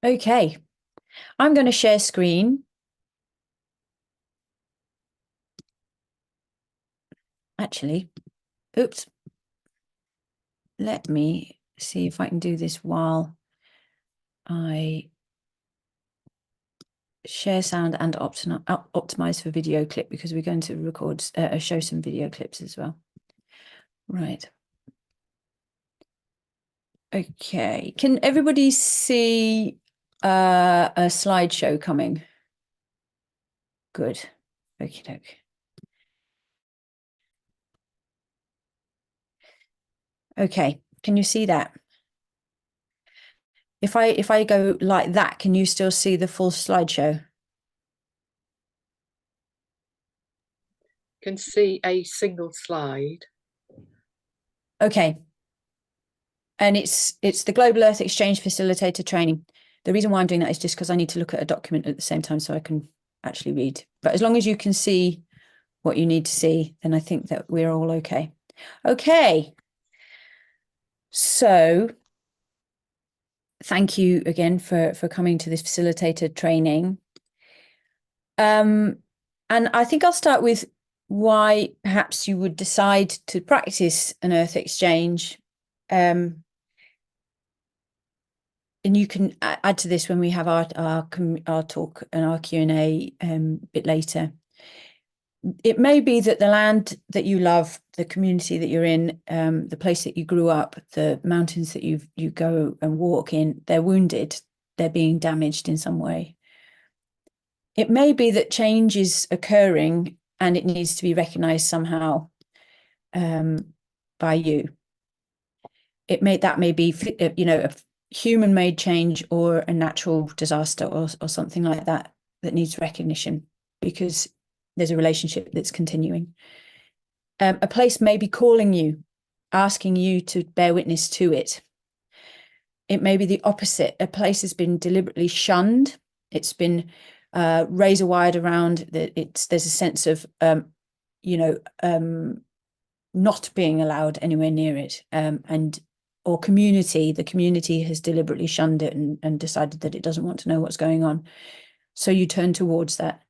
Okay, I'm going to share screen. Actually, oops. Let me see if I can do this while I share sound and optimize for video clip, because we're going to record, show some video clips as well. Right. Okay, can everybody see a slideshow coming? Good. Okie doke. Okay, can you see that? If I go like that, can you still see the full slideshow? Can see a single slide. Okay. And it's the Global Earth Exchange Facilitator training. The reason why I'm doing that is just because I need to look at a document at the same time so I can actually read. But as long as you can see what you need to see, then I think that we're all okay. Okay. So thank you again for coming to this facilitator training. And I think I'll start with why perhaps you would decide to practice an Earth exchange. And you can add to this when we have our talk and our Q&A bit later. It may be that the land that you love, the community that you're in, the place that you grew up, the mountains that you go and walk in, they're wounded, they're being damaged in some way. It may be that change is occurring and it needs to be recognized somehow by you. That may be, a human-made change or a natural disaster or something like that needs recognition because there's a relationship that's continuing. A place may be calling you, asking you to bear witness to it. It may be the opposite. A place has been deliberately shunned. It's been razor wired around. There's a sense of, not being allowed anywhere near it. Or the community has deliberately shunned it and decided that it doesn't want to know what's going on. So you turn towards that.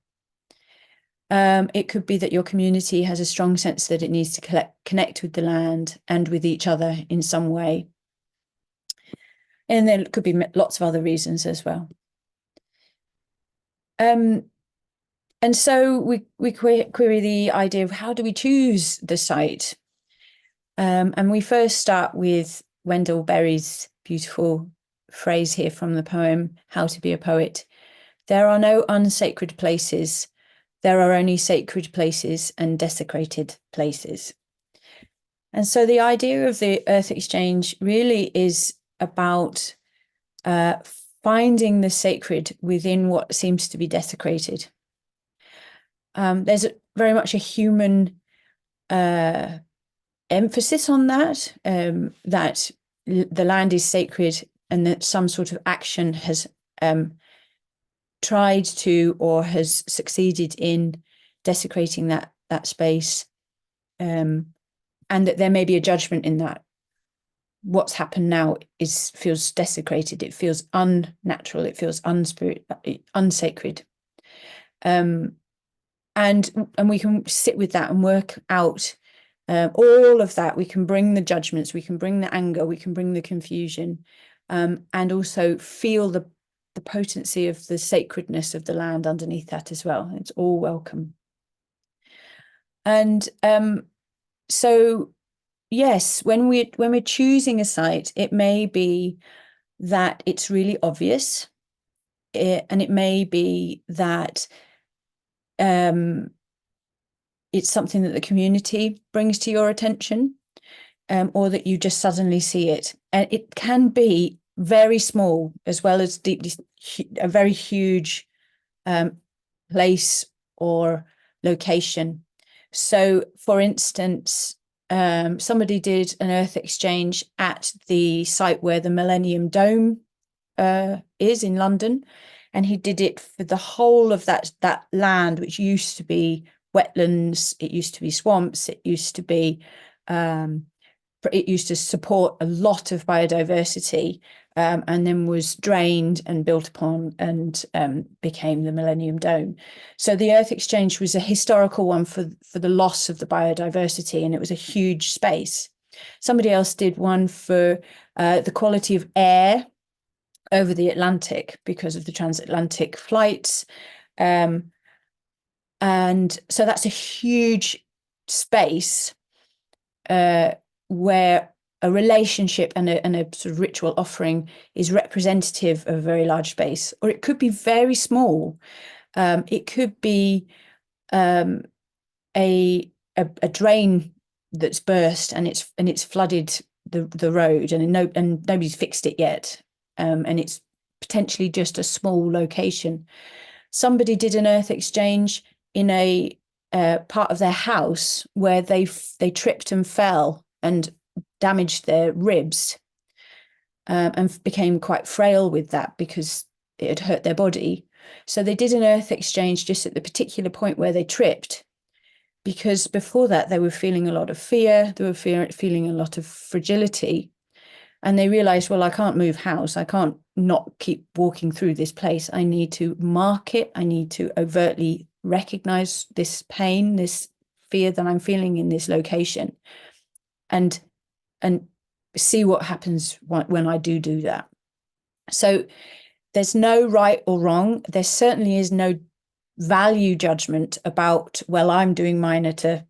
It could be that your community has a strong sense that it needs to connect with the land and with each other in some way. And there could be lots of other reasons as well. And so we query the idea of how do we choose the site? And we first start with Wendell Berry's beautiful phrase here from the poem, How to Be a Poet. There are no unsacred places. There are only sacred places and desecrated places. And so the idea of the Earth Exchange really is about finding the sacred within what seems to be desecrated. There's very much a human emphasis on that, that the land is sacred and that some sort of action has tried to or has succeeded in desecrating that space, and that there may be a judgment in that. What's happened now feels desecrated. It feels unnatural. It feels unsacred. And we can sit with that and work out all of that. We can bring the judgments, we can bring the anger, we can bring the confusion, and also feel the potency of the sacredness of the land underneath that as well. It's all welcome. And so, yes, when we're choosing a site, it may be that it's really obvious, and it may be that it's something that the community brings to your attention, or that you just suddenly see it. And it can be very small as well as a very huge place or location. So, for instance, somebody did an Earth exchange at the site where the Millennium Dome is in London, and he did it for the whole of that land, which used to be wetlands, it used to be swamps, it used to support a lot of biodiversity, and then was drained and built upon and became the Millennium Dome. So the Earth Exchange was a historical one for the loss of the biodiversity, and it was a huge space. Somebody else did one for the quality of air over the Atlantic because of the transatlantic flights. And so that's a huge space where a relationship and a sort of ritual offering is representative of a very large space, or it could be very small. It could be a drain that's burst and it's flooded the road, and nobody's fixed it yet, and it's potentially just a small location. Somebody did an Earth Exchange in a part of their house where they tripped and fell and damaged their ribs, and became quite frail with that because it had hurt their body. So they did an Earth Exchange just at the particular point where they tripped, because before that they were feeling a lot of fear, they were feeling a lot of fragility, and they realized, well, I can't move house, I can't not keep walking through this place, I need to mark it, I need to overtly recognize this pain, this fear that I'm feeling in this location, and see what happens when I do that. So there's no right or wrong. There certainly is no value judgment about, well, I'm doing mine at a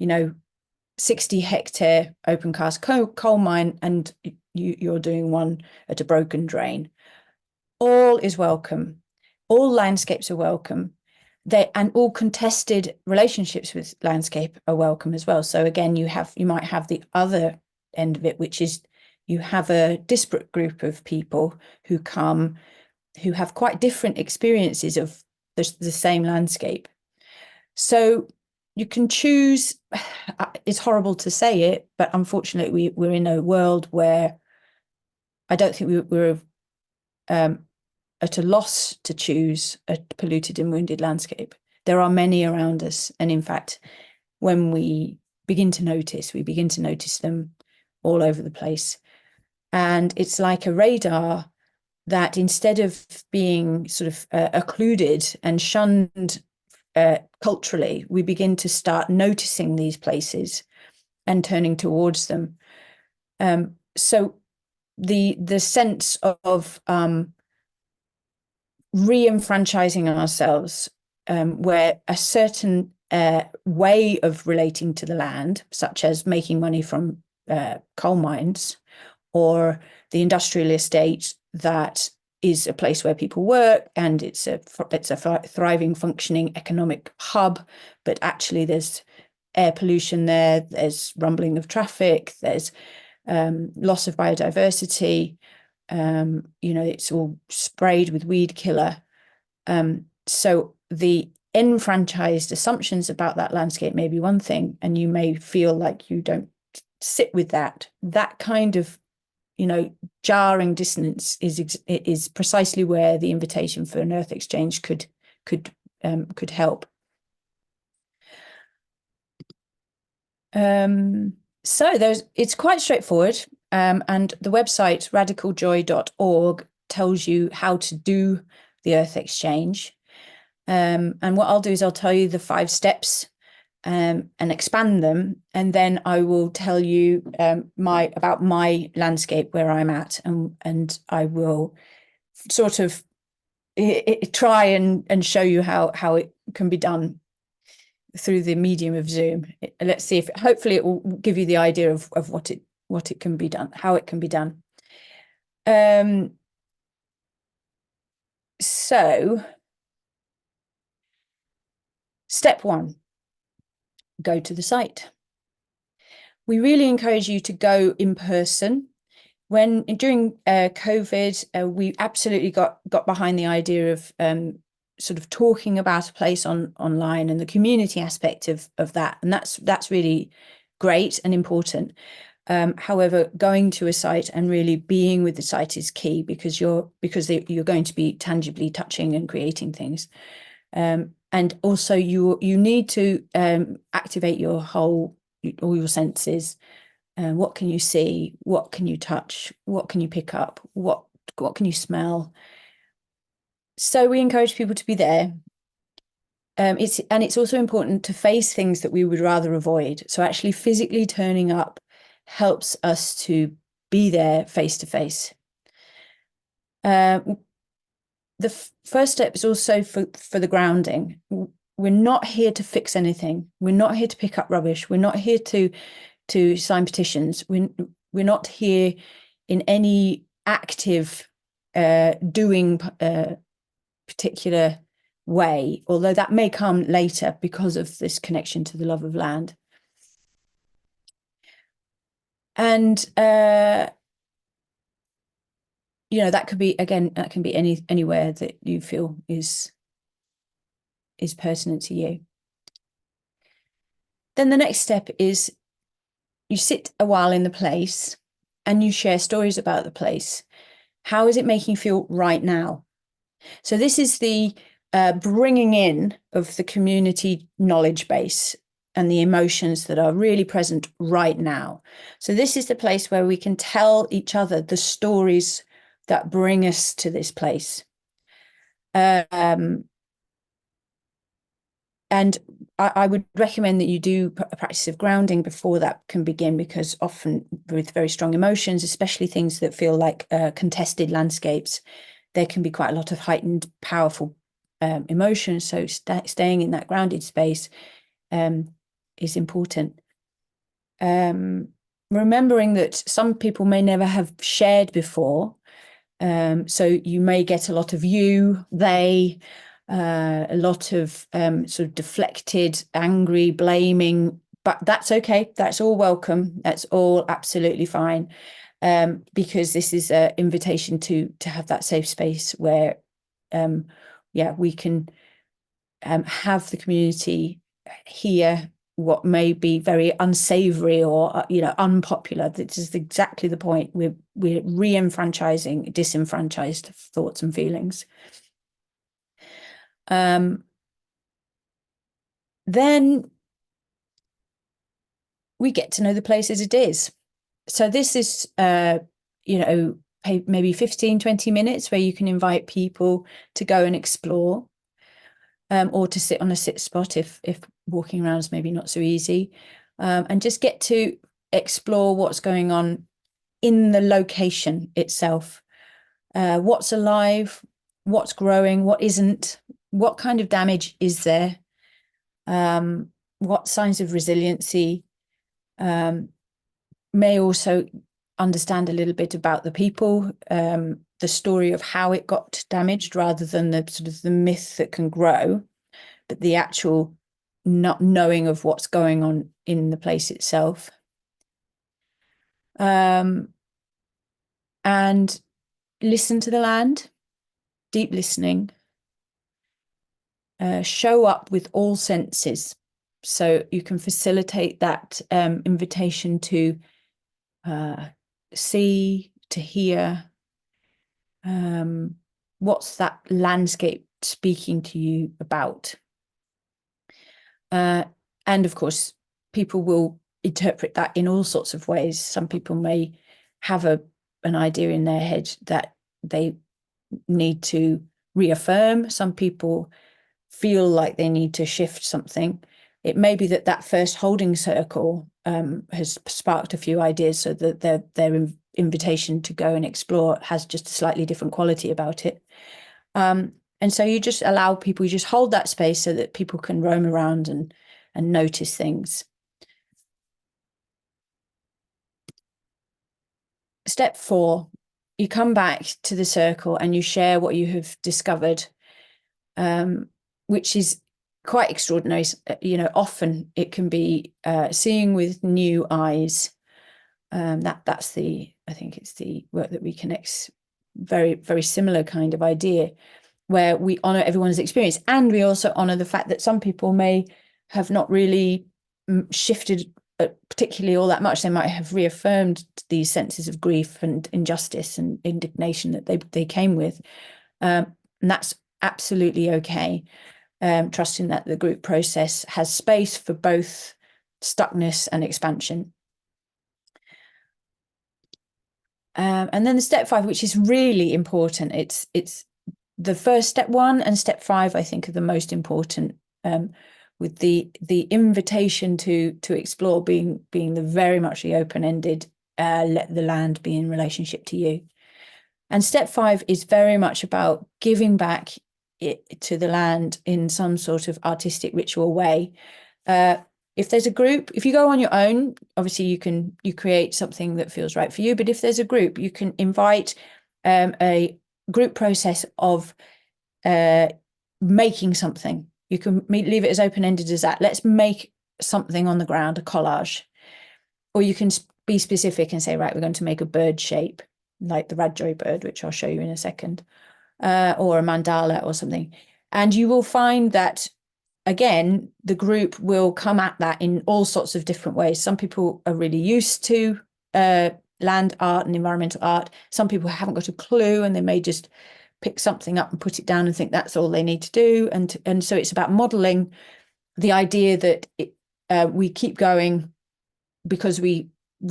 60-hectare open cast coal mine, and you're doing one at a broken drain. All is welcome. All landscapes are welcome. And all contested relationships with landscape are welcome as well. So again, you might have the other end of it, which is you have a disparate group of people who come, who have quite different experiences of the same landscape. So you can choose. It's horrible to say it, but unfortunately we're in a world where I don't think we're at a loss to choose a polluted and wounded landscape. There are many around us, and in fact, when we begin to notice them all over the place. And it's like a radar that, instead of being sort of occluded and shunned culturally, we begin to start noticing these places and turning towards them. So the sense of re-enfranchising ourselves, where a certain way of relating to the land, such as making money from coal mines or the industrial estate, that is a place where people work, and it's a thriving, functioning economic hub, but actually there's air pollution there, there's rumbling of traffic, there's loss of biodiversity, it's all sprayed with weed killer. So the enfranchised assumptions about that landscape may be one thing, and you may feel like you don't sit with that kind of jarring dissonance is precisely where the invitation for an Earth Exchange could help. So it's quite straightforward, and the website radicaljoy.org tells you how to do the Earth Exchange. And what I'll do is I'll tell you the 5 steps and expand them, and then I will tell you about my landscape where I'm at, and I will sort of try and show you how it can be done through the medium of Zoom. Let's see if hopefully it will give you the idea of what it can be done, how it can be done. So step 1, go to the site. We really encourage you to go in person. During COVID, we absolutely got behind the idea of sort of talking about a place online and the community aspect of that, and that's really great and important. However, going to a site and really being with the site is key, because you're going to be tangibly touching and creating things. And also you need to activate all your senses, What can you see? What can you touch? What can you pick up? What can you smell? So we encourage people to be there. It's also important to face things that we would rather avoid. So actually physically turning up helps us to be there face to face. The first step is also for the grounding. We're not here to fix anything. We're not here to pick up rubbish. We're not here to sign petitions. We're not here in any active doing particular way, although that may come later because of this connection to the love of land. And that could be, again, that can be anywhere that you feel is pertinent to you. Then the next step is you sit a while in the place and you share stories about the place. How is it making you feel right now? So this is the bringing in of the community knowledge base and the emotions that are really present right now. So this is the place where we can tell each other the stories that bring us to this place. And I would recommend that you do a practice of grounding before that can begin, because often with very strong emotions, especially things that feel like contested landscapes, there can be quite a lot of heightened, powerful emotions. So staying in that grounded space is important. Remembering that some people may never have shared before. So you may get a lot of you, they, a lot of sort of deflected, angry, blaming, but that's okay. That's all welcome. That's all absolutely fine. Because this is an invitation to have that safe space where, we can have the community hear what may be very unsavory or unpopular. This is exactly the point. We're re-enfranchising disenfranchised thoughts and feelings. Then we get to know the place as it is. So this is maybe 15-20 minutes where you can invite people to go and explore, or to sit on a sit spot if walking around is maybe not so easy, and just get to explore what's going on in the location itself. What's alive, what's growing, what isn't, what kind of damage is there, what signs of resiliency. May also understand a little bit about the people, the story of how it got damaged, rather than the sort of the myth that can grow, but the actual not knowing of what's going on in the place itself. And listen to the land, deep listening. Show up with all senses. So you can facilitate that invitation to see, to hear. What's that landscape speaking to you about? And of course, people will interpret that in all sorts of ways. Some people may have an idea in their head that they need to reaffirm. Some people feel like they need to shift something. It may be that first holding circle has sparked a few ideas, so that their invitation to go and explore has just a slightly different quality about it. And so you just allow people, you just hold that space so that people can roam around and notice things. Step 4, you come back to the circle and you share what you have discovered, which is quite extraordinary. Often it can be seeing with new eyes. That's I think it's the work that we connect, very, very similar kind of idea, where we honor everyone's experience, and we also honor the fact that some people may have not really shifted particularly all that much. They might have reaffirmed these senses of grief and injustice and indignation that they came with, and that's absolutely okay. Trusting that the group process has space for both stuckness and expansion. And then the step 5, which is really important. It's the first step 1 and step 5, I think, are the most important, with the invitation to explore being the very much the open-ended, let the land be in relationship to you. And step 5 is very much about giving back to the land in some sort of artistic ritual way. If there's a group, if you go on your own, obviously you create something that feels right for you. But if there's a group, you can invite a group process of making something. You can leave it as open-ended as that. Let's make something on the ground, a collage. Or you can be specific and say, right, we're going to make a bird shape, like the RadJoy bird, which I'll show you in a second, or a mandala or something. And you will find that, again, the group will come at that in all sorts of different ways. Some people are really used to land art and environmental art. Some people haven't got a clue, and they may just pick something up and put it down and think that's all they need to do. And so it's about modeling the idea that we keep going because we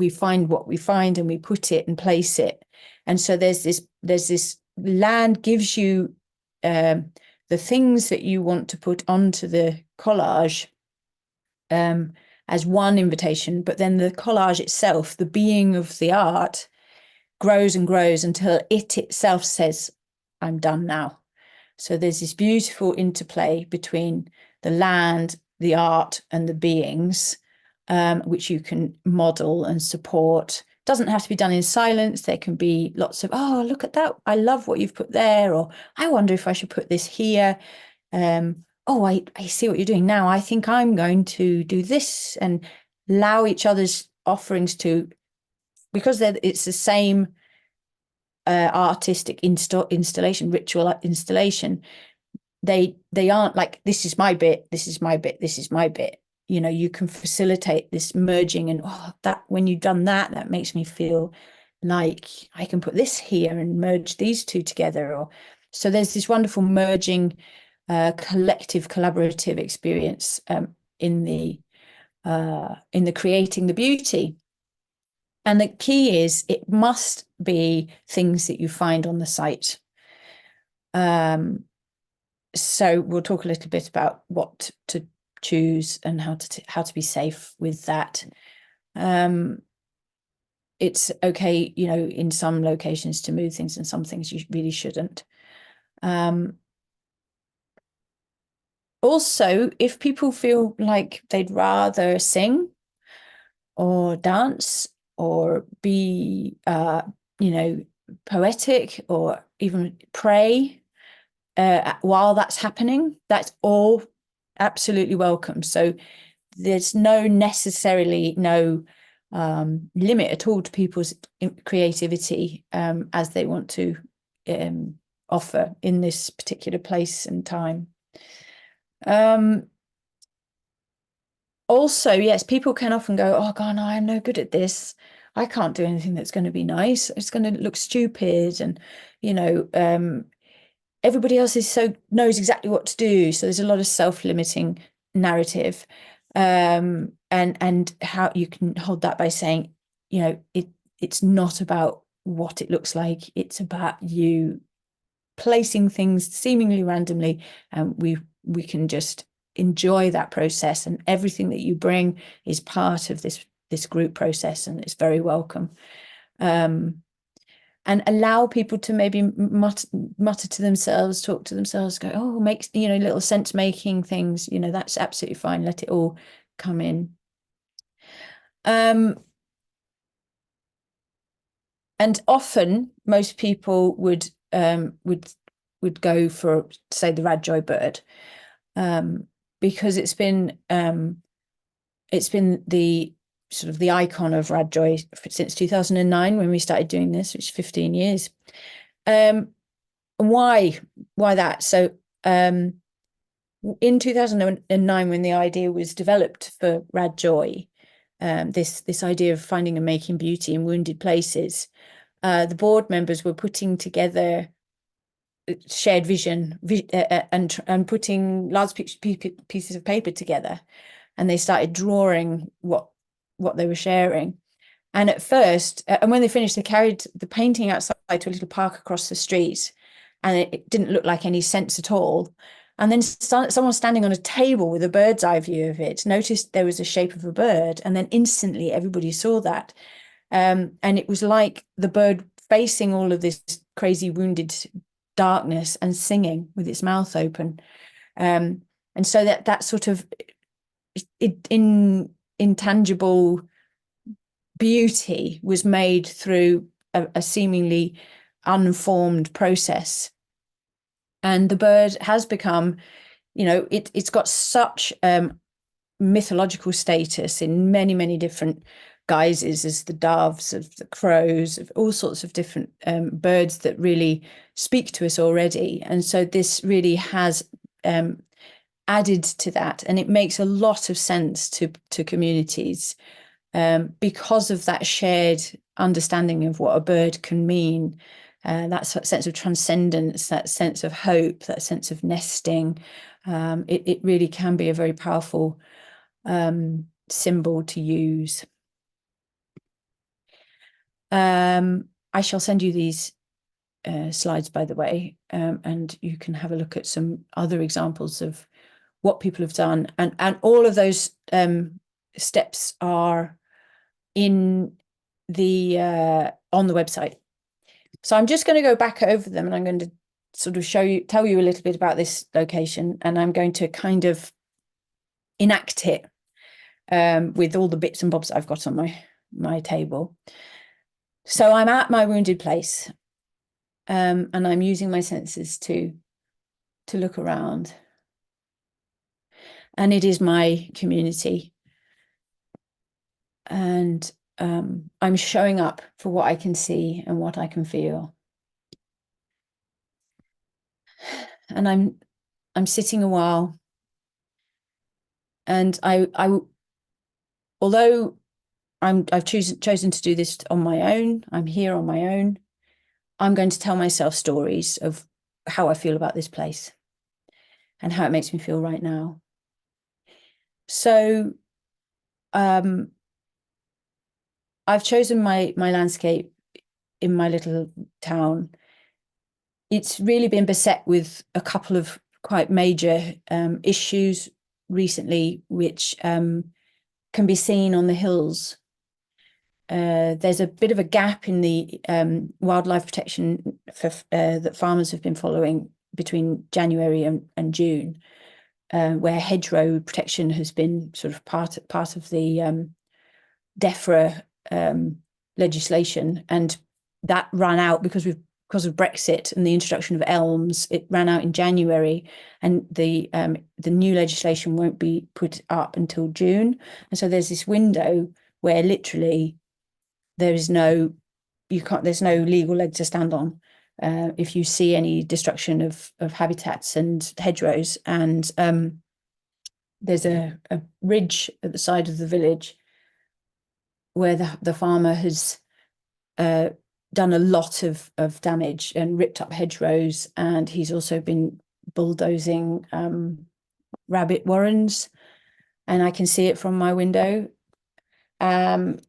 find what we find and we put it and place it. And so there's this land gives you the things that you want to put onto the collage as one invitation, but then the collage itself, the being of the art, grows and grows until it itself says, I'm done now. So there's this beautiful interplay between the land, the art, and the beings, which you can model and support. It doesn't have to be done in silence. There can be lots of, oh, look at that. I love what you've put there. Or I wonder if I should put this here. Oh, I see what you're doing now. I think I'm going to do this, and allow each other's offerings to, because it's the same artistic installation, ritual installation. They aren't like, this is my bit, this is my bit, this is my bit. You know, you can facilitate this merging, and that when you've done that, that makes me feel like I can put this here and merge these two together. Or so there's this wonderful merging, collective, collaborative experience in the creating the beauty. And the key is it must be things that you find on the site. So we'll talk a little bit about what to choose and how to be safe with that. It's okay, you know, in some locations to move things, and some things you really shouldn't. Also, if people feel like they'd rather sing or dance or be, you know, poetic or even pray while that's happening, that's all absolutely welcome. So there's necessarily no limit at all to people's creativity as they want to offer in this particular place and time. Also, yes, people can often go, oh God, no, I'm no good at this. I can't do anything that's going to be nice. It's going to look stupid. And, you know, everybody else knows exactly what to do. So there's a lot of self-limiting narrative. And how you can hold that by saying, you know, it's not about what it looks like. It's about you placing things seemingly randomly, and we can just enjoy that process, and everything that you bring is part of this group process, and it's very welcome. And allow people to maybe mutter to themselves, talk to themselves, go, oh, make, you know, little sense making things, you know, that's absolutely fine. Let it all come in. And often most people would go for, say, the RadJoy bird, because it's been the sort of the icon of RadJoy since 2009 when we started doing this, which is 15 years. Why that? So in 2009, when the idea was developed for RadJoy, this idea of finding and making beauty in wounded places, the board members were putting together shared vision and putting large pieces of paper together, and they started drawing what they were sharing. And at first, and when they finished, they carried the painting outside to a little park across the street, and it didn't look like any sense at all. And then someone standing on a table with a bird's eye view of it noticed there was a shape of a bird, and then instantly everybody saw that. And it was like the bird facing all of this crazy wounded darkness and singing with its mouth open. And so that sort of intangible beauty was made through a seemingly unformed process. And the bird has become, it's got such mythological status in many, many different guises, as the doves, of the crows, of all sorts of different birds that really speak to us already. And so this really has added to that, and it makes a lot of sense to communities because of that shared understanding of what a bird can mean. That sense of transcendence, that sense of hope, that sense of nesting. It really can be a very powerful symbol to use. I shall send you these slides, by the way, and you can have a look at some other examples of what people have done. And all of those steps are in the on the website. So I'm just going to go back over them, and I'm going to sort of tell you a little bit about this location, and I'm going to kind of enact it with all the bits and bobs that I've got on my table. So I'm at my wounded place, and I'm using my senses to look around. And it is my community. And I'm showing up for what I can see and what I can feel. And I'm sitting a while. And although I've chosen to do this on my own, I'm here on my own, I'm going to tell myself stories of how I feel about this place and how it makes me feel right now. So I've chosen my landscape in my little town. It's really been beset with a couple of quite major issues recently, which can be seen on the hills. There's a bit of a gap in the wildlife protection that farmers have been following between January and June, where hedgerow protection has been sort of part of the DEFRA legislation, and that ran out because of Brexit and the introduction of elms. It ran out in January, and the new legislation won't be put up until June. And so there's this window where literally there's no legal leg to stand on if you see any destruction of habitats and hedgerows. And there's a ridge at the side of the village where the farmer has done a lot of damage and ripped up hedgerows, and he's also been bulldozing rabbit warrens, and I can see it from my window. And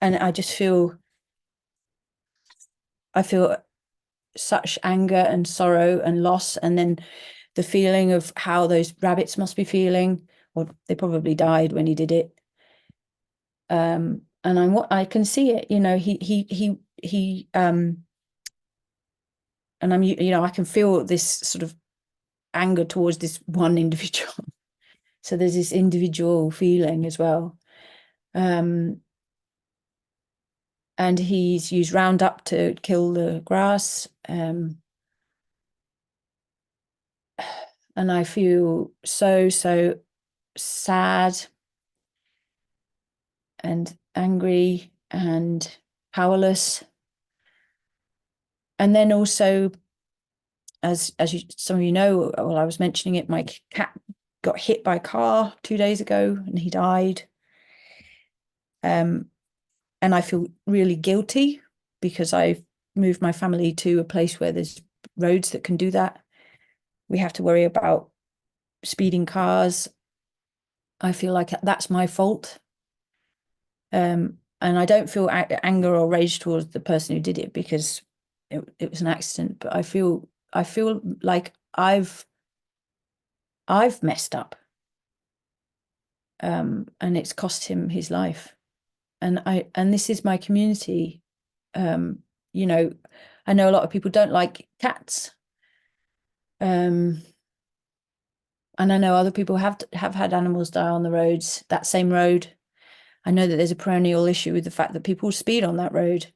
I feel such anger and sorrow and loss, and then the feeling of how those rabbits must be feeling, or they probably died when he did it. And I can see it, and I can feel this sort of anger towards this one individual. So there's this individual feeling as well. And he's used Roundup to kill the grass. And I feel so sad and angry and powerless. And then also, as some of you know, well, I was mentioning it, my cat got hit by a car 2 days ago and he died. And I feel really guilty because I've moved my family to a place where there's roads that can do that. We have to worry about speeding cars. I feel like that's my fault. And I don't feel anger or rage towards the person who did it, because it was an accident. But I feel like I've messed up, and it's cost him his life. And this is my community. You know, I know a lot of people don't like cats. And I know other people have had animals die on the roads, that same road. I know that there's a perennial issue with the fact that people speed on that road.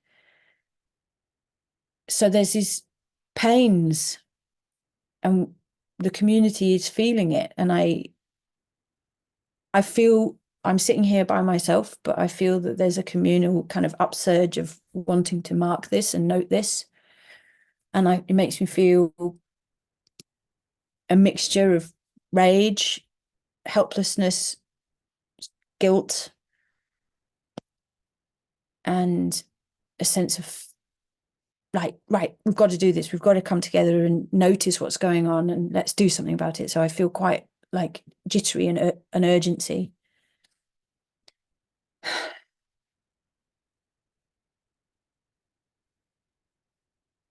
So there's these pains, and the community is feeling it. And I feel I'm sitting here by myself, but I feel that there's a communal kind of upsurge of wanting to mark this and note this. And it makes me feel a mixture of rage, helplessness, guilt, and a sense of like, right, we've got to do this. We've got to come together and notice what's going on, and let's do something about it. So I feel quite like jittery and an urgency.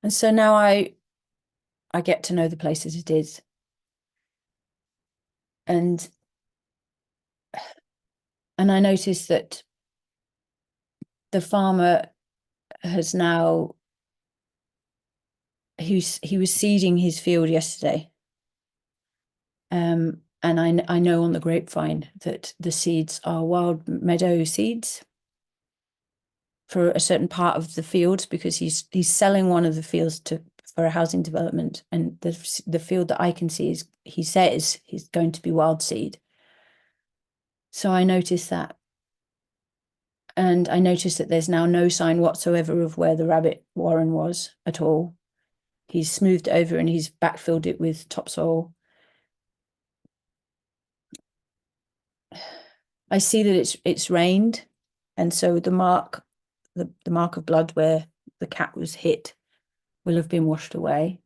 And so now I get to know the place as it is. And I noticed that the farmer has now, he was seeding his field yesterday. And I know on the grapevine that the seeds are wild meadow seeds for a certain part of the fields, because he's selling one of the fields for a housing development, and the field that I can see is, he says, he's going to be wild seed. So I noticed that. And I noticed that there's now no sign whatsoever of where the rabbit warren was at all. He's smoothed over and he's backfilled it with topsoil. I see that it's rained, and so the mark of blood where the cat was hit will have been washed away.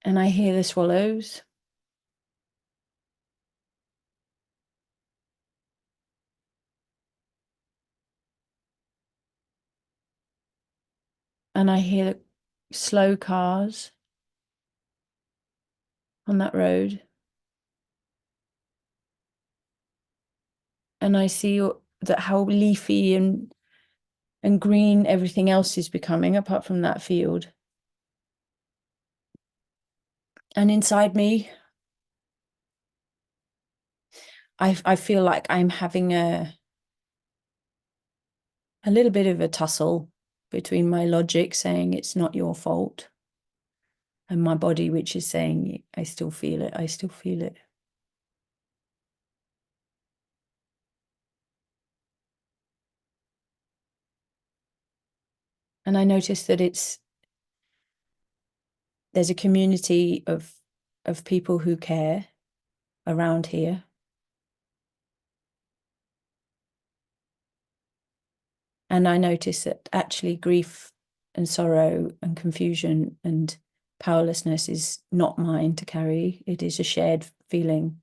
And I hear the swallows. And I hear the slow cars on that road. And I see that how leafy and green everything else is becoming apart from that field. And inside me, I feel like I'm having a little bit of a tussle between my logic saying it's not your fault, and my body, which is saying, I still feel it, I still feel it. And I notice that there's a community of people who care around here. And I notice that actually grief and sorrow and confusion and powerlessness is not mine to carry. It is a shared feeling.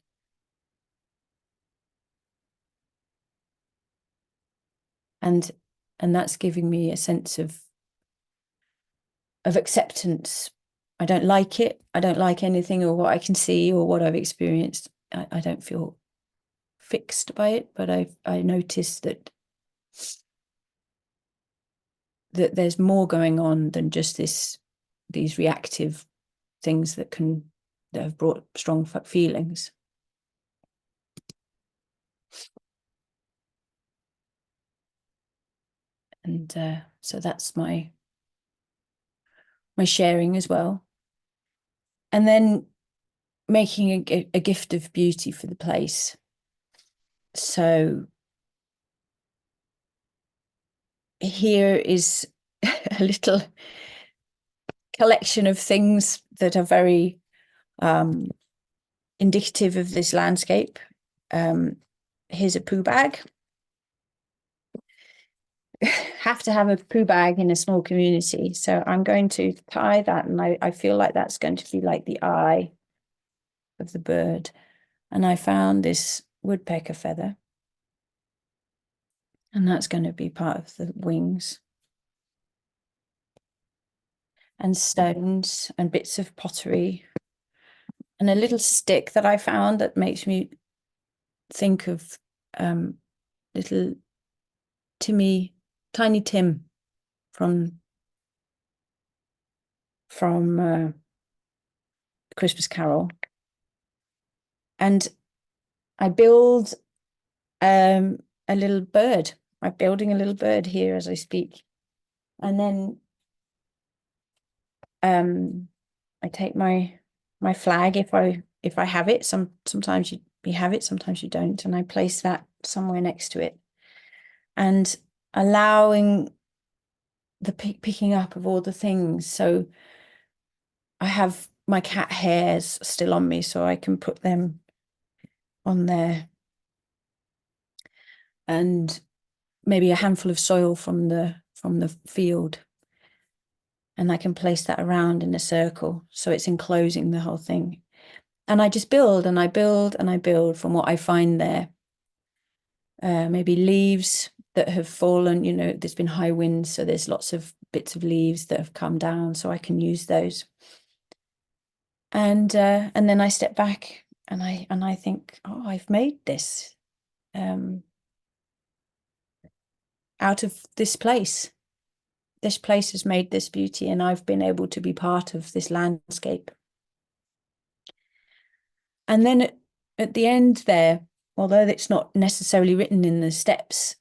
And that's giving me a sense of acceptance. I don't like it. I don't like anything or what I can see or what I've experienced. I don't feel fixed by it, but I noticed that there's more going on than just these reactive things that have brought strong feelings. And so that's my sharing as well. And then making a gift of beauty for the place. So here is a little collection of things that are very indicative of this landscape. Here's a poo bag. Have to have a poo bag in a small community. So I'm going to tie that, and I feel like that's going to be like the eye of the bird. And I found this woodpecker feather. And that's going to be part of the wings. And stones and bits of pottery. And a little stick that I found that makes me think of little Tiny Tim from Christmas Carol. And I build a little bird. I'm building a little bird here as I speak. And then I take my flag if I have it. Sometimes you have it, sometimes you don't, and I place that somewhere next to it. And allowing the picking up of all the things. So I have my cat hairs still on me, so I can put them on there. And maybe a handful of soil from the field. And I can place that around in a circle, so it's enclosing the whole thing. And I just build and I build and I build from what I find there. Maybe leaves that have fallen, there's been high winds, so there's lots of bits of leaves that have come down, so I can use those. And then I step back and I think, oh, I've made this out of this place. This place has made this beauty, and I've been able to be part of this landscape. And then at the end there, although it's not necessarily written in the steps,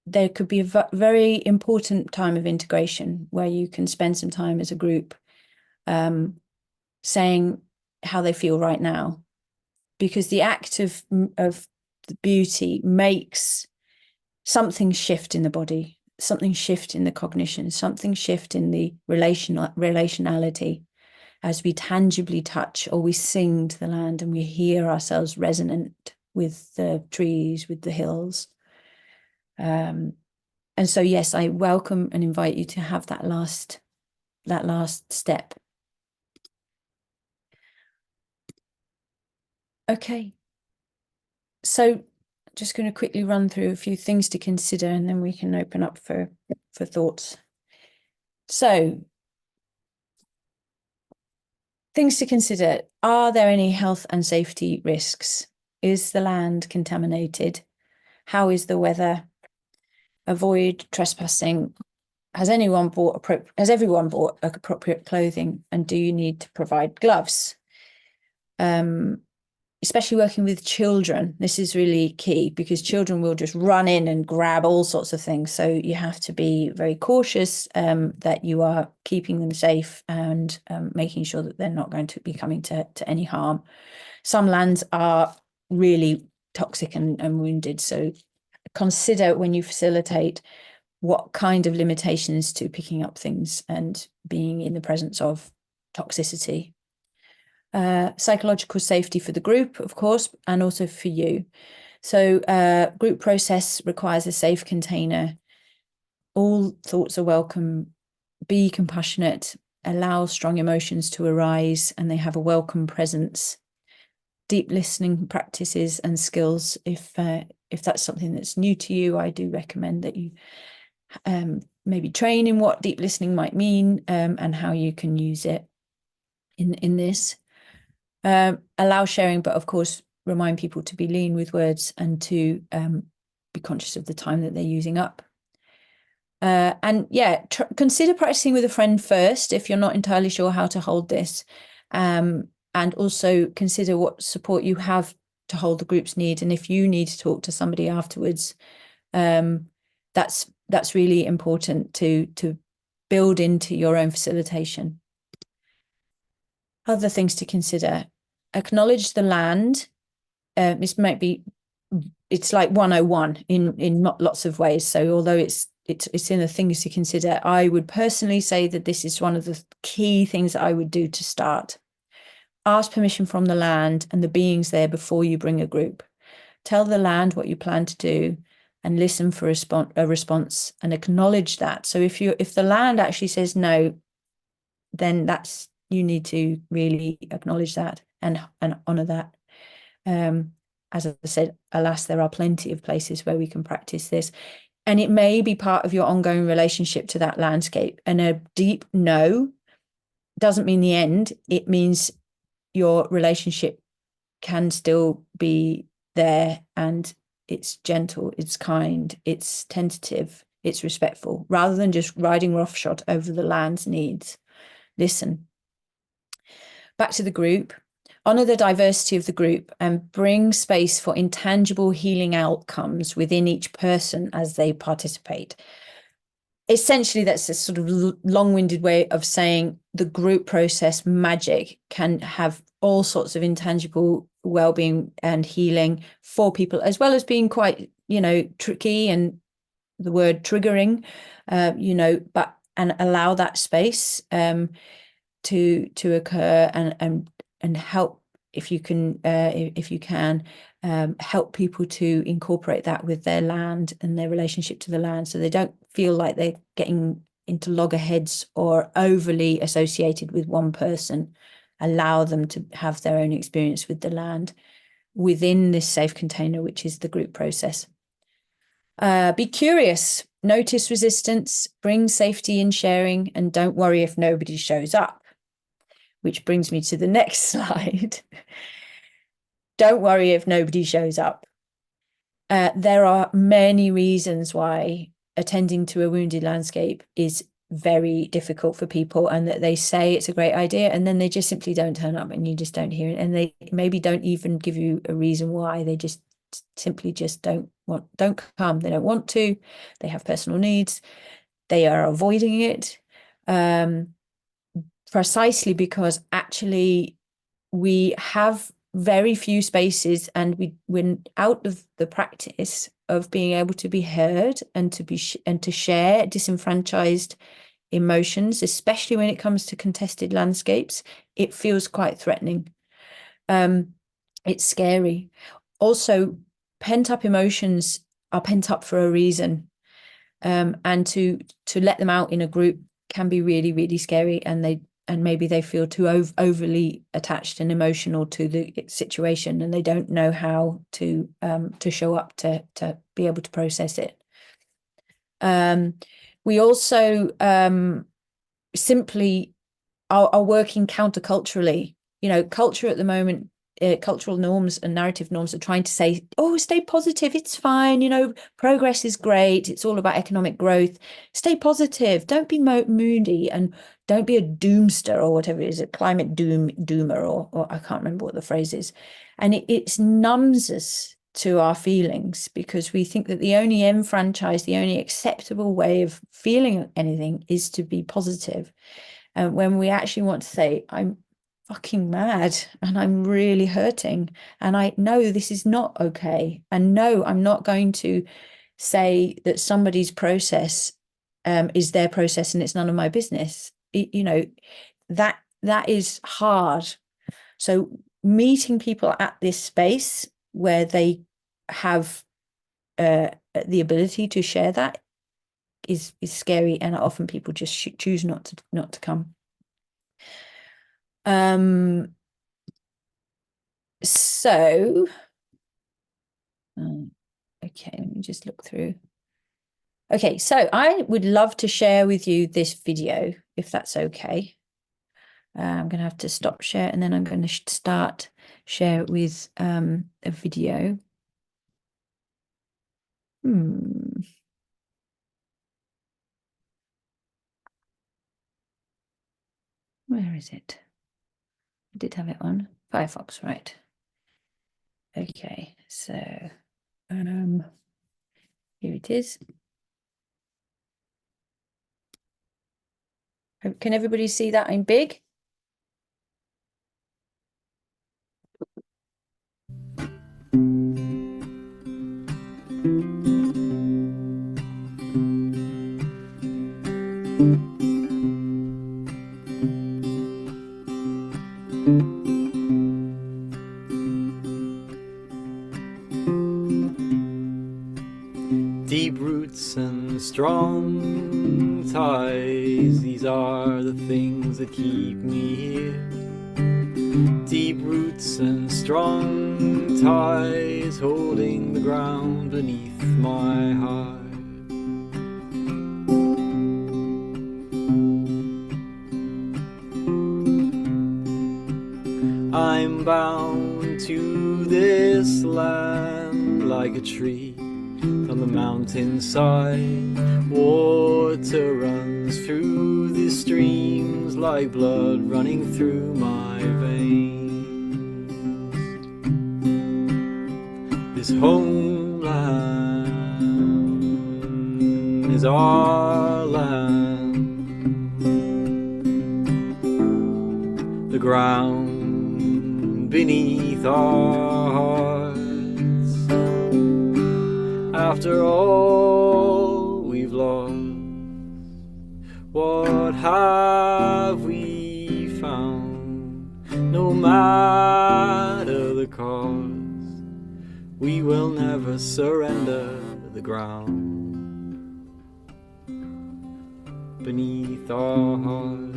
there could be a very important time of integration where you can spend some time as a group saying how they feel right now. Because the act of the beauty makes something shift in the body, something shift in the cognition, something shift in the relationality as we tangibly touch or we sing to the land and we hear ourselves resonant with the trees, with the hills. And so, yes, I welcome and invite you to have that last step. Okay. So just going to quickly run through a few things to consider, and then we can open up for thoughts. So, things to consider. Are there any health and safety risks? Is the land contaminated? How is the weather? Avoid trespassing. Has everyone bought appropriate clothing? And do you need to provide gloves? Especially working with children, this is really key because children will just run in and grab all sorts of things. So you have to be very cautious that you are keeping them safe and making sure that they're not going to be coming to any harm. Some lands are really toxic and wounded. So consider when you facilitate what kind of limitations to picking up things and being in the presence of toxicity. Psychological safety for the group, of course, and also for you. So group process requires a safe container. All thoughts are welcome. Be compassionate. Allow strong emotions to arise, and they have a welcome presence. Deep listening practices and skills. If that's something that's new to you, I do recommend that you maybe train in what deep listening might mean and how you can use it in this. Allow sharing, but of course, remind people to be lean with words and to be conscious of the time that they're using up. And yeah, consider practicing with a friend first if you're not entirely sure how to hold this. And also consider what support you have to hold the group's need. And if you need to talk to somebody afterwards, that's really important to build into your own facilitation. Other things to consider: acknowledge the land. This might be, it's like 101 in lots of ways. So although it's in the things to consider, I would personally say that this is one of the key things that I would do to start. Ask permission from the land and the beings there before you bring a group. Tell the land what you plan to do and listen for a response and acknowledge that. So if the land actually says no, then you need to really acknowledge that and honor that. as I said, alas, there are plenty of places where we can practice this. And it may be part of your ongoing relationship to that landscape. And a deep no doesn't mean the end. It means your relationship can still be there, and it's gentle, it's kind, it's tentative, it's respectful, rather than just riding roughshod over the land's needs. Listen. Back to the group. Honor the diversity of the group and bring space for intangible healing outcomes within each person as they participate. Essentially, that's a sort of long-winded way of saying the group process magic can have all sorts of intangible well-being and healing for people, as well as being quite, tricky and the word triggering, but and allow that space to occur and help if you can help people to incorporate that with their land and their relationship to the land, so they don't feel like they're getting into loggerheads or overly associated with one person. Allow them to have their own experience with the land within this safe container, which is the group process. Be curious, notice resistance, bring safety in sharing, and don't worry if nobody shows up. Which brings me to the next slide. Don't worry if nobody shows up. There are many reasons why attending to a wounded landscape is very difficult for people, and that they say it's a great idea and then they just simply don't turn up and you just don't hear it. And they maybe don't even give you a reason why. They just simply just don't come. They don't want to. They have personal needs. They are avoiding it. Precisely because actually we have very few spaces, and we're out of the practice of being able to be heard and to share disenfranchised emotions, especially when it comes to contested landscapes. It feels quite threatening. It's scary. Also, pent-up emotions are pent up for a reason, and to let them out in a group can be really, really scary, and maybe they feel too overly attached and emotional to the situation, and they don't know how to show up to be able to process it. We also simply are working counterculturally. Culture at the moment, cultural norms and narrative norms are trying to say, oh, stay positive, it's fine, progress is great, it's all about economic growth, stay positive, don't be moody, and don't be a doomster, or whatever it is, a climate doomer, or I can't remember what the phrase is. And it numbs us to our feelings, because we think that the only enfranchised, the only acceptable way of feeling anything is to be positive. And when we actually want to say, I'm fucking mad and I'm really hurting, and I know this is not okay, and no, I'm not going to say that somebody's process is their process and it's none of my business. That is hard. So meeting people at this space where they have the ability to share that is scary, and often people just choose not to come. So, okay, let me just look through. Okay, so I would love to share with you this video, if that's okay. I'm going to have to stop share, and then I'm going to start share it with a video. Where is it? I did have it on Firefox, right? Okay, so here it is. Can everybody see that in big? Deep roots and strong ties, these are the things that keep me here. Deep roots and strong ties holding the ground beneath my heart. I'm bound to this land like a tree on the mountainside. Water runs through the streams like blood running through my veins. This homeland is our land. The ground beneath our hearts. After all we've lost, what have we found? No matter the cost, we will never surrender the ground beneath our hearts.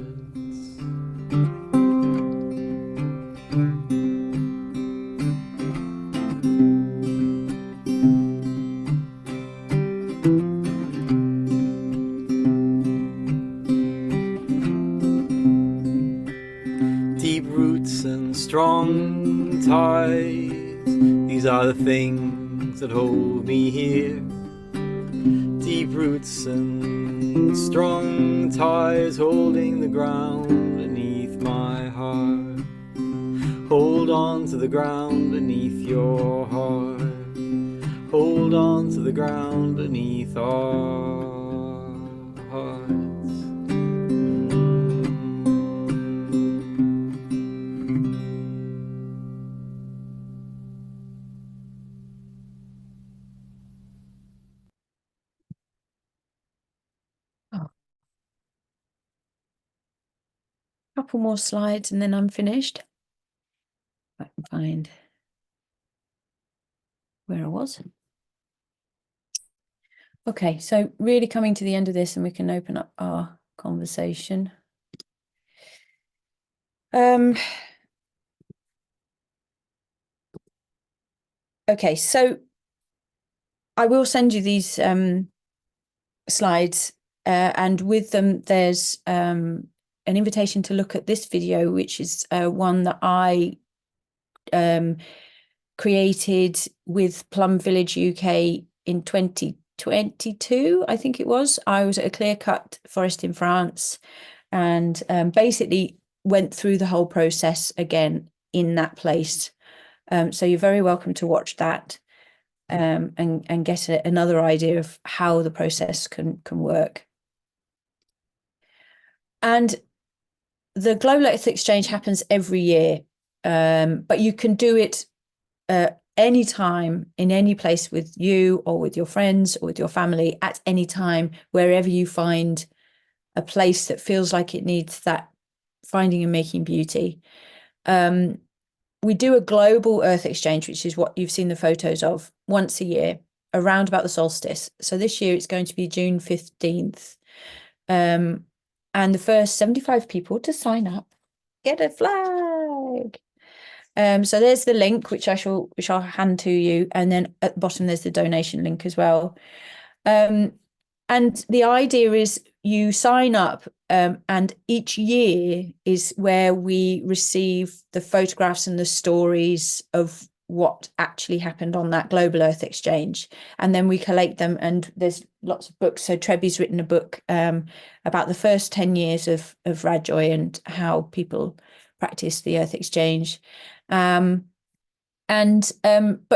Deep roots and strong ties, these are the things that hold me here. Deep roots and strong ties holding the ground beneath my heart. Hold on to the ground beneath your heart. Hold on to the ground beneath our hearts. Couple more slides and then I'm finished. I can find where I was. Okay, so really coming to the end of this and we can open up our conversation. Okay, so I will send you these slides and with them there's an invitation to look at this video, which is one that I created with Plum Village UK in 2022, I think it was. I was at a clear-cut forest in France and basically went through the whole process again in that place. So you're very welcome to watch that and get another idea of how the process can work. And the Global Earth Exchange happens every year, but you can do it any time, in any place with you or with your friends or with your family at any time, wherever you find a place that feels like it needs that finding and making beauty. We do a global Earth Exchange, which is what you've seen the photos of, once a year, around about the solstice. So this year it's going to be June 15th. And the first 75 people to sign up get a flag. So there's the link, which I'll hand to you, and then at the bottom there's the donation link as well. And the idea is you sign up, and each year is where we receive the photographs and the stories of what actually happened on that Global Earth Exchange, and then we collate them. And there's lots of books. So Trebi's written a book about the first 10 years of RadJoy and how people practice the Earth Exchange. But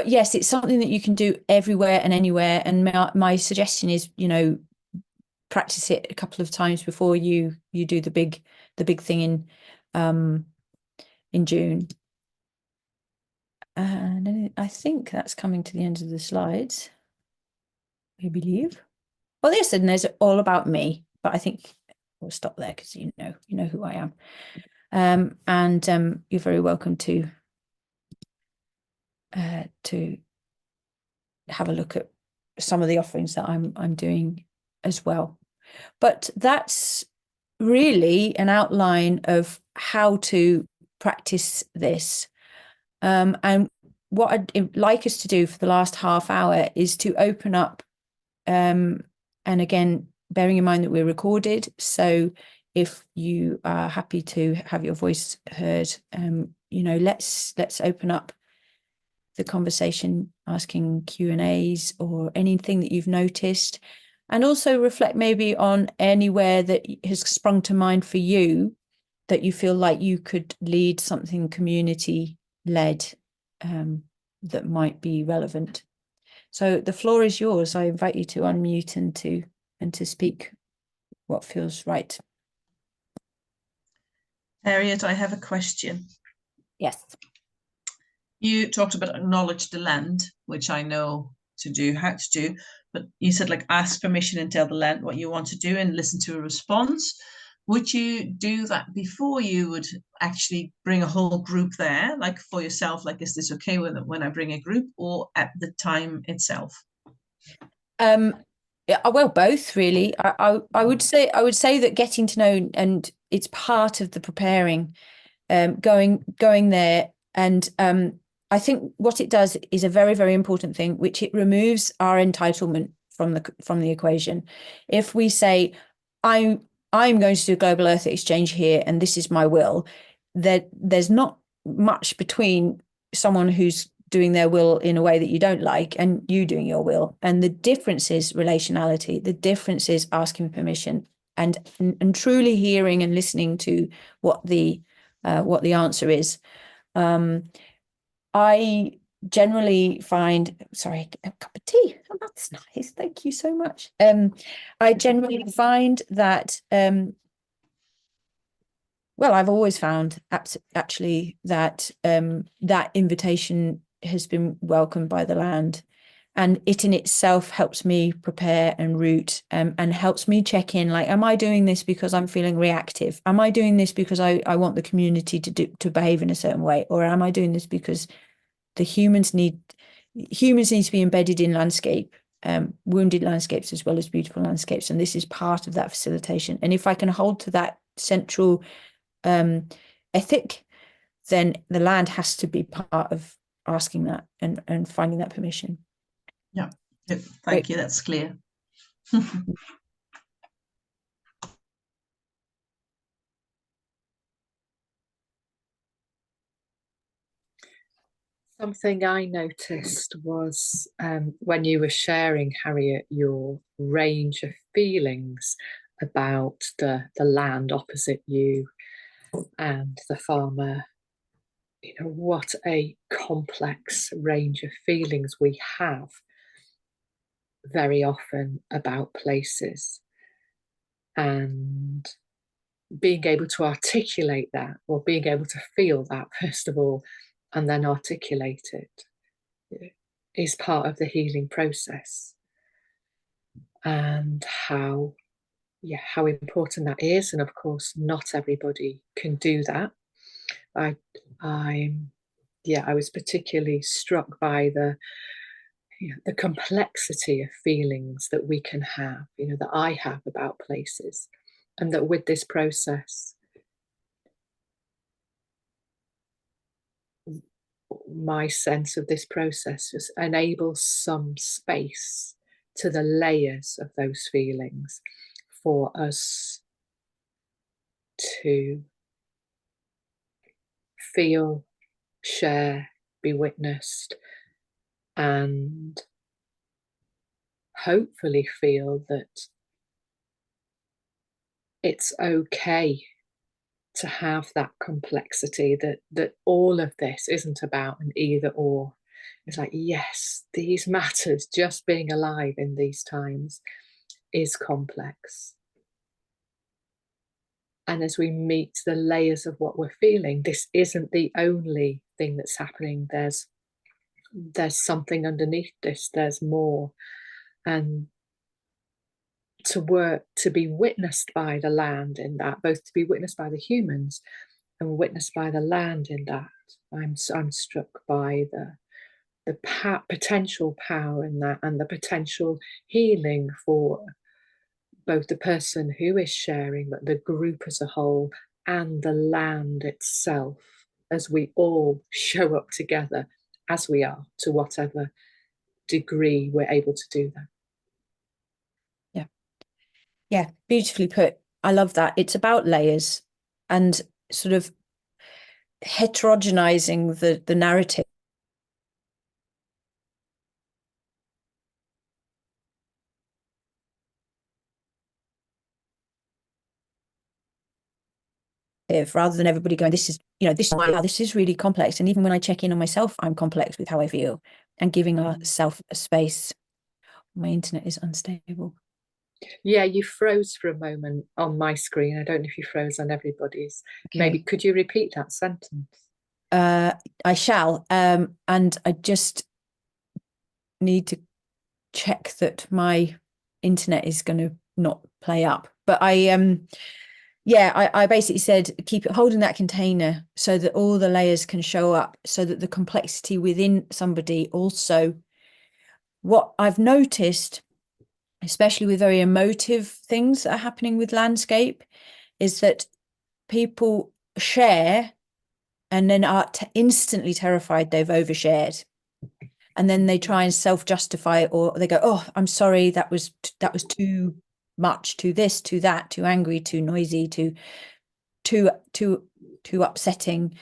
yes, it's something that you can do everywhere and anywhere. And my suggestion is, practice it a couple of times before you do the big thing in June. And I think that's coming to the end of the slides, I believe. Well, yes, and there's all about me, but I think we'll stop there because you know who I am. And you're very welcome to have a look at some of the offerings that I'm doing as well. But that's really an outline of how to practice this. And what I'd like us to do for the last half hour is to open up, and again, bearing in mind that we're recorded, so if you are happy to have your voice heard, let's open up the conversation, asking Q&As or anything that you've noticed, and also reflect maybe on anywhere that has sprung to mind for you that you feel like you could lead something community-led that might be relevant. So the floor is yours. I invite you to unmute and to speak what feels right. Harriet, I have a question. Yes. You talked about acknowledge the land, which I know how to do, but you said like ask permission and tell the land what you want to do and listen to a response. Would you do that before you would actually bring a whole group there, like for yourself, like, is this okay when I bring a group, or at the time itself? Yeah, well, both really. I would say that getting to know, and it's part of the preparing, going there, and I think what it does is a very, very important thing, which it removes our entitlement from the equation. If we say, I'm going to do a global earth exchange here, and this is my will, that there's not much between someone who's doing their will in a way that you don't like and you doing your will. And the difference is relationality. The difference is asking permission and truly hearing and listening to what the answer is. I generally find, sorry, a cup of tea. Oh, that's nice. Thank you so much. I generally find that, well, I've always found actually that that invitation has been welcomed by the land, and it in itself helps me prepare and route, and helps me check in, like, am I doing this because I'm feeling reactive? Am I doing this because I want the community to behave in a certain way? Or am I doing this because the humans need to be embedded in landscape, wounded landscapes as well as beautiful landscapes, and this is part of that facilitation. And if I can hold to that central ethic, then the land has to be part of asking that and finding that permission. Yeah, good. Thank you. That's clear. Something I noticed was when you were sharing, Harriet, your range of feelings about the land opposite you and the farmer. You know, what a complex range of feelings we have very often about places. And being able to articulate that, or being able to feel that first of all, and then articulate it, is part of the healing process. And how important that is. And of course, not everybody can do that. I was particularly struck by the complexity of feelings that we can have, that I have about places, and that with this process, my sense of this process just enables some space to the layers of those feelings for us to feel, share, be witnessed, and hopefully feel that it's okay to have that complexity, that all of this isn't about an either or. It's like, yes, these matters, just being alive in these times is complex. And as we meet the layers of what we're feeling, this isn't the only thing that's happening. There's something underneath this, there's more. And to be witnessed by the land in that, both to be witnessed by the humans and witnessed by the land in that, I'm struck by the potential power in that, and the potential healing for both the person who is sharing, but the group as a whole, and the land itself, as we all show up together as we are, to whatever degree we're able to do that. Yeah, beautifully put. I love that. It's about layers and sort of heterogenizing the narrative. Rather than everybody going, this is, wow, this is really complex. And even when I check in on myself, I'm complex with how I feel, and giving ourselves a space. My internet is unstable. Yeah, you froze for a moment on my screen. I don't know if you froze on everybody's. Okay. Maybe could you repeat that sentence? I shall. And I just need to check that my internet is going to not play up. But I basically said, keep it holding that container so that all the layers can show up, so that the complexity within somebody also, what I've noticed, especially with very emotive things that are happening with landscape, is that people share and then are instantly terrified they've overshared. And then they try and self-justify, or they go, oh, I'm sorry, that was too much, too this, too that, too angry, too noisy, too upsetting.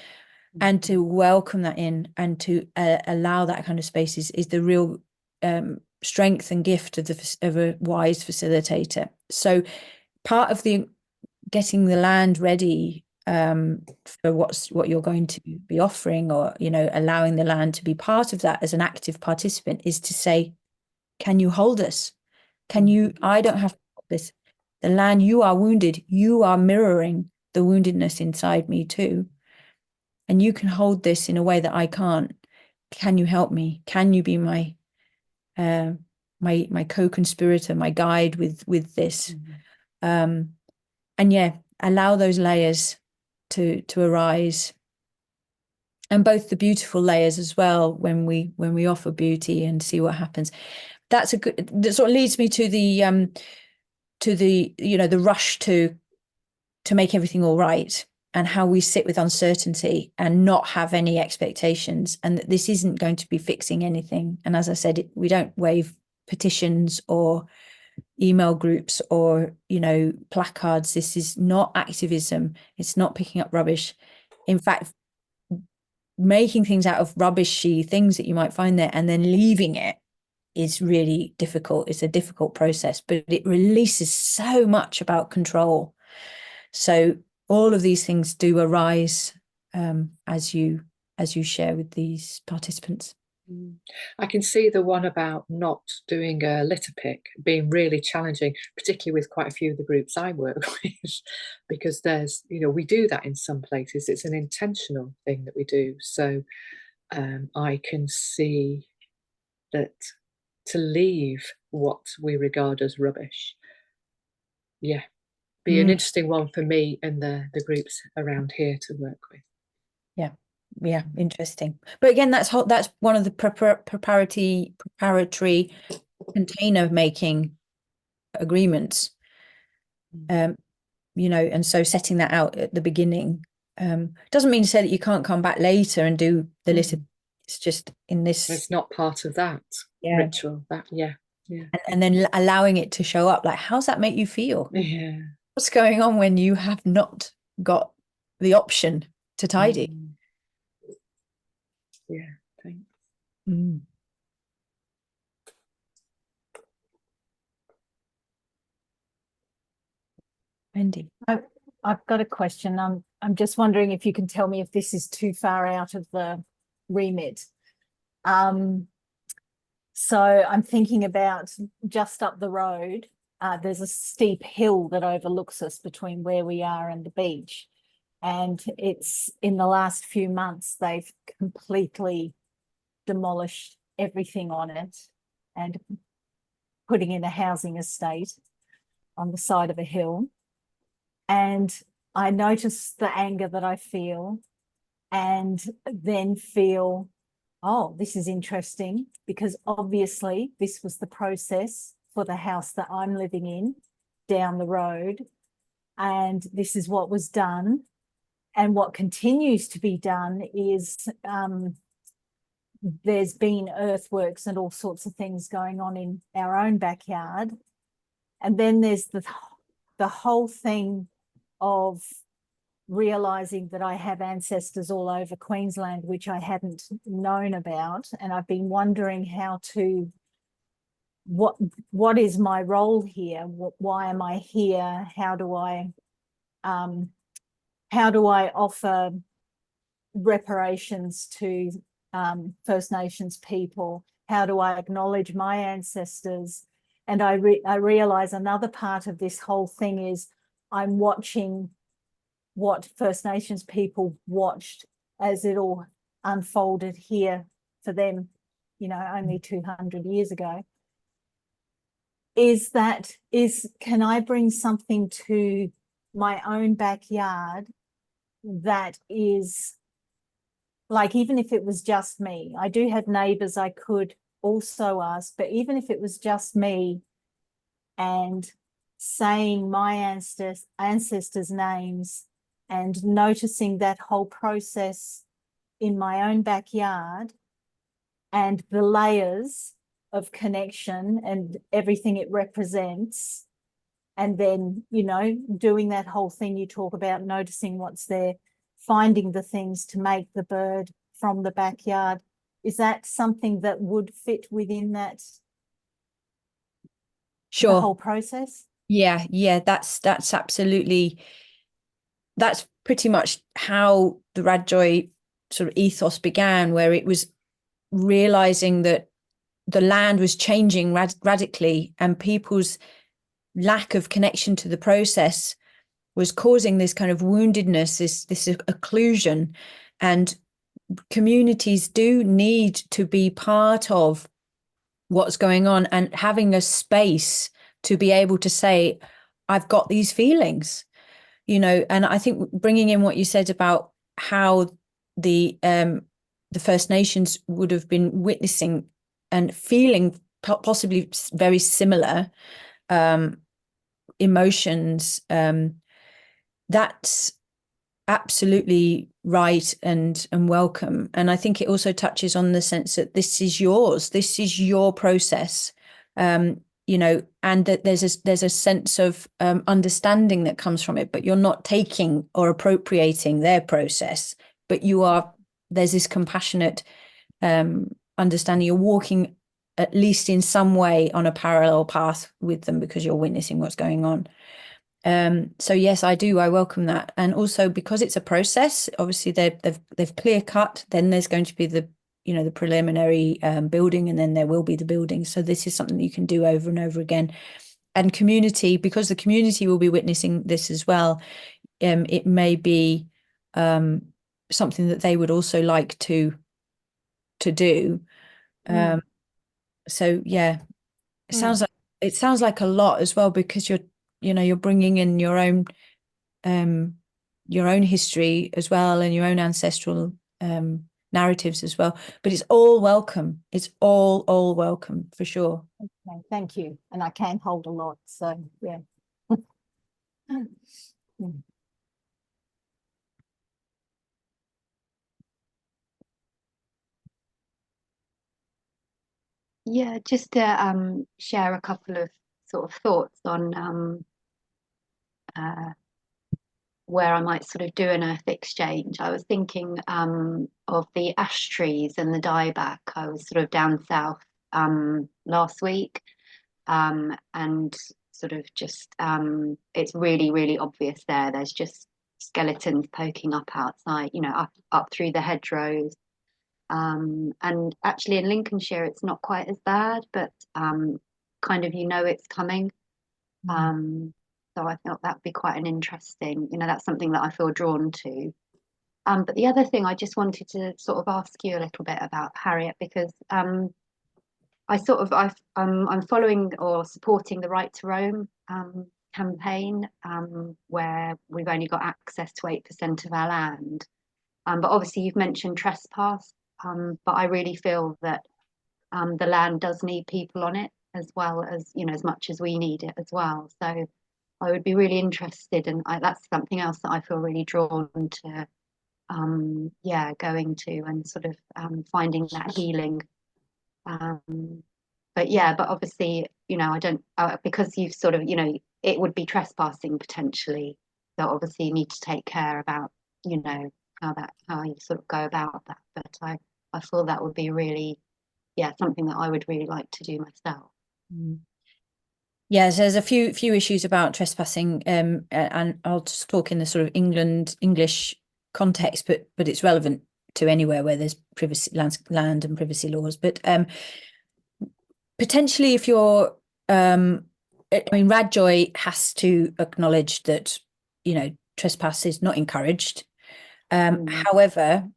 And to welcome that in and to allow that kind of space is the real strength and gift of a wise facilitator. So part of the getting the land ready for what you're going to be offering, or allowing the land to be part of that as an active participant, is to say, can you hold us? Can you? I don't have to hold this. The land, you are wounded, you are mirroring the woundedness inside me too, and you can hold this in a way that I can't. Can you help me? Can you be my co-conspirator, my guide with this? And yeah, allow those layers to arise, and both the beautiful layers as well, when we offer beauty and see what happens. That sort of leads me to the the rush to make everything all right, and how we sit with uncertainty and not have any expectations, and that this isn't going to be fixing anything. And as I said, we don't wave petitions or email groups or placards. This is not activism. It's not picking up rubbish. In fact, making things out of rubbishy things that you might find there and then leaving it is really difficult. It's a difficult process, but it releases so much about control. So all of these things do arise as you share with these participants. I can see the one about not doing a litter pick being really challenging, particularly with quite a few of the groups I work with, because there's, we do that in some places. It's an intentional thing that we do. So I can see that to leave what we regard as rubbish, be an interesting one for me and the groups around here to work with. Yeah, interesting. But again, that's one of the preparatory container making agreements. And so setting that out at the beginning doesn't mean to say that you can't come back later and do the litter. It's just in this. It's not part of that ritual. And then allowing it to show up. Like, how's that make you feel? Yeah. What's going on when you have not got the option to tidy? Yeah, thanks. Wendy, I've got a question. I'm just wondering if you can tell me if this is too far out of the remit. So I'm thinking about just up the road. There's a steep hill that overlooks us between where we are and the beach. And it's in the last few months, they've completely demolished everything on it and putting in a housing estate on the side of a hill. And I notice the anger that I feel, and then feel, oh, this is interesting, because obviously this was the process for the house that I'm living in down the road. And this is what was done. And what continues to be done is there's been earthworks and all sorts of things going on in our own backyard. And then there's the whole thing of realizing that I have ancestors all over Queensland, which I hadn't known about. And I've been wondering how to, what is my role here? Why am I here? How do I offer reparations to First Nations people? How do I acknowledge my ancestors? And I realize another part of this whole thing is I'm watching what First Nations people watched as it all unfolded here for them, you know, only 200 years ago. Can I bring something to my own backyard that is like, even if it was just me, I do have neighbors I could also ask, but even if it was just me and saying my ancestors' names and noticing that whole process in my own backyard and the layers of connection and everything it represents, and then, you know, doing that whole thing you talk about, noticing what's there, finding the things to make the bird from the backyard. Is that something that would fit within that? Sure. The whole process? Yeah, that's absolutely, that's pretty much how the RadJoy sort of ethos began, where it was realizing that the land was changing radically, and people's lack of connection to the process was causing this kind of woundedness, this occlusion. And communities do need to be part of what's going on and having a space to be able to say, I've got these feelings, you know. And I think bringing in what you said about how the First Nations would have been witnessing and feeling possibly very similar emotions, that's absolutely right and welcome. And I think it also touches on the sense that this is yours, this is your process, you know, and that there's a sense of understanding that comes from it, but you're not taking or appropriating their process, but there's this compassionate understanding. You're walking at least in some way on a parallel path with them because you're witnessing what's going on. So yes, I welcome that. And also because it's a process, obviously they've clear cut, then there's going to be the preliminary building, and then there will be the building. So this is something that you can do over and over again. And community, because the community will be witnessing this as well, it may be something that they would also like to do. So yeah, it sounds like a lot as well, because you're bringing in your own history as well, and your own ancestral narratives as well. But it's all welcome. It's all welcome for sure. Okay, thank you. And I can hold a lot, so yeah. Yeah, just to share a couple of sort of thoughts on where I might sort of do an earth exchange. I was thinking of the ash trees and the dieback. I was sort of down south last week, and sort of just it's really, really obvious there. There's just skeletons poking up outside, you know, up through the hedgerows. And actually in Lincolnshire it's not quite as bad, but kind of, you know, it's coming. So I thought that'd be quite an interesting, you know, that's something that I feel drawn to. But the other thing I just wanted to sort of ask you a little bit about, Harriet, because I'm following or supporting the Right to Roam campaign, where we've only got access to 8% of our land. But obviously you've mentioned trespass, but I really feel that the land does need people on it, as well as, you know, as much as we need it as well. So I I would be really interested, and that's something else that I feel really drawn to. Yeah, going to and sort of finding that healing. But yeah, but obviously, you know, I don't because you've sort of, you know, it would be trespassing potentially. So obviously, you need to take care about, you know, how you sort of go about that. But I feel that would be really, yeah, something that I would really like to do myself. Yes, there's a few issues about trespassing, and I'll just talk in the sort of English context, but it's relevant to anywhere where there's privacy land and privacy laws. But potentially, if you're, I mean, RadJoy has to acknowledge that, you know, trespass is not encouraged. However,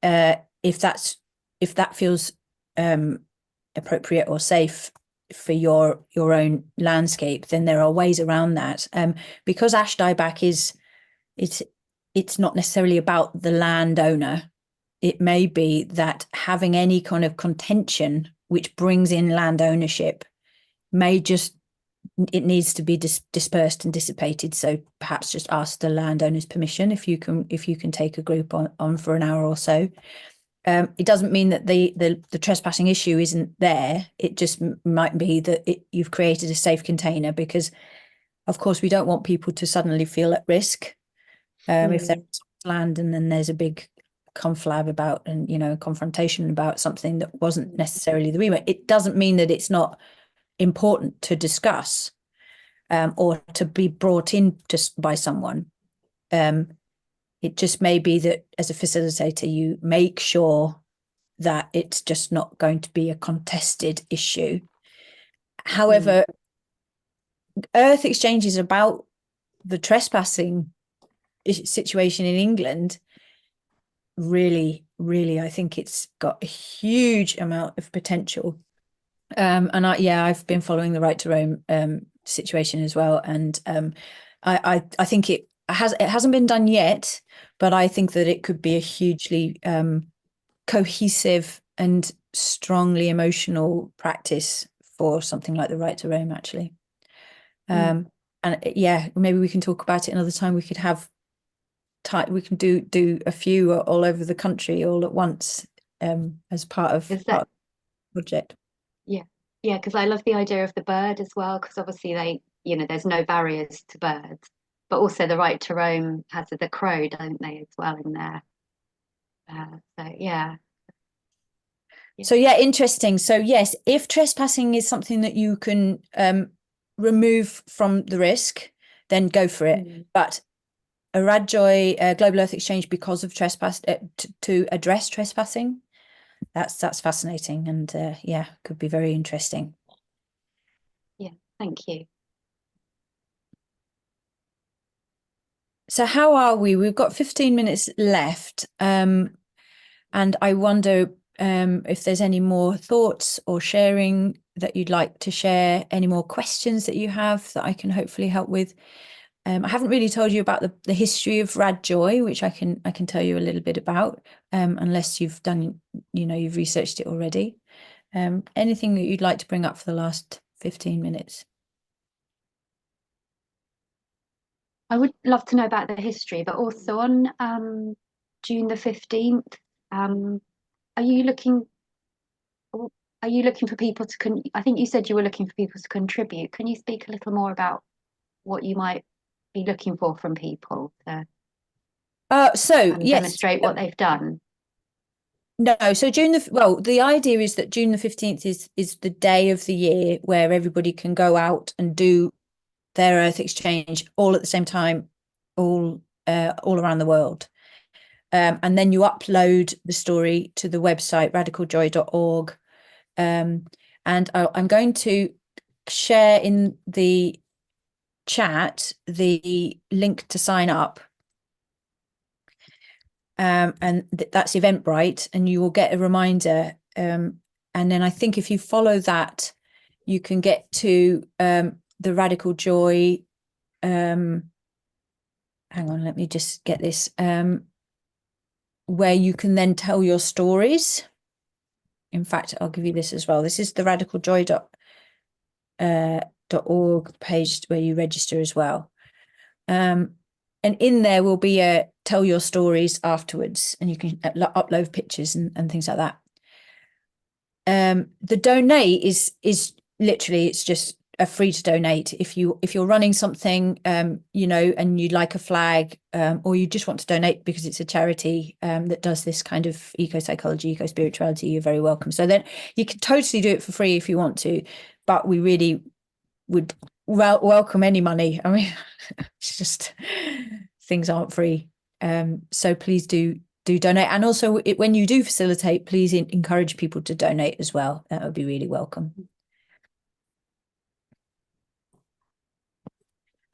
if that feels appropriate or safe for your own landscape, then there are ways around that. Because ash dieback it's not necessarily about the landowner. It may be that having any kind of contention which brings in land ownership it needs to be dispersed and dissipated. So perhaps just ask the landowner's permission if you can take a group on for an hour or so. It doesn't mean that the trespassing issue isn't there. It just might be that you've created a safe container, because of course we don't want people to suddenly feel at risk if there's land and then there's a big conflab about, and you know, confrontation about something that wasn't necessarily the remit. It doesn't mean that it's not important to discuss or to be brought in just by someone. It just may be that as a facilitator, you make sure that it's just not going to be a contested issue. However, Earth Exchange is about the trespassing situation in England. Really, I think it's got a huge amount of potential. And I've been following the Right to Roam situation as well, and I think it hasn't been done yet, but I think that it could be a hugely cohesive and strongly emotional practice for something like the Right to Roam, actually. And yeah, maybe we can talk about it another time. We could have we can do a few all over the country all at once as part of the project. Yeah, because I love the idea of the bird as well, because obviously they, you know, there's no barriers to birds, but also the Right to Roam has the crow, don't they, as well in there. So yeah. So yeah, interesting. So yes, if trespassing is something that you can remove from the risk, then go for it. But a RadJoy Global Earth Exchange because of trespass to address trespassing, that's fascinating, and yeah, could be very interesting. Yeah, thank you. So how are we? We've got 15 minutes left, and I wonder if there's any more thoughts or sharing that you'd like to share, any more questions that you have that I can hopefully help with. I haven't really told you about the history of RadJoy, which I can tell you a little bit about, unless you've done, you know, you've researched it already. Anything that you'd like to bring up for the last 15 minutes? I would love to know about the history, but also on June the 15th, are you looking for people to I think you said you were looking for people to contribute. Can you speak a little more about what you might be looking for from people to yes, demonstrate what they've done? No, so the idea is that June the 15th is the day of the year where everybody can go out and do their Earth Exchange all at the same time, all around the world. And then you upload the story to the website radicaljoy.org. And I'm going to share in the chat the link to sign up. And that's Eventbrite, and you will get a reminder. And then I think if you follow that, you can get to the Radical Joy. Hang on, let me just get this. Where you can then tell your stories. In fact, I'll give you this as well. This is the radicaljoy.org page where you register as well. And in there will be a tell your stories afterwards, and you can upload pictures and things like that. The donate is literally, it's just a free to donate. If you're running something, you know, and you'd like a flag, or you just want to donate because it's a charity that does this kind of eco-psychology, eco-spirituality, you're very welcome. So then you can totally do it for free if you want to, but we really would welcome any money. I mean, it's just, things aren't free. So please do donate. And also, when you do facilitate, please encourage people to donate as well. That would be really welcome.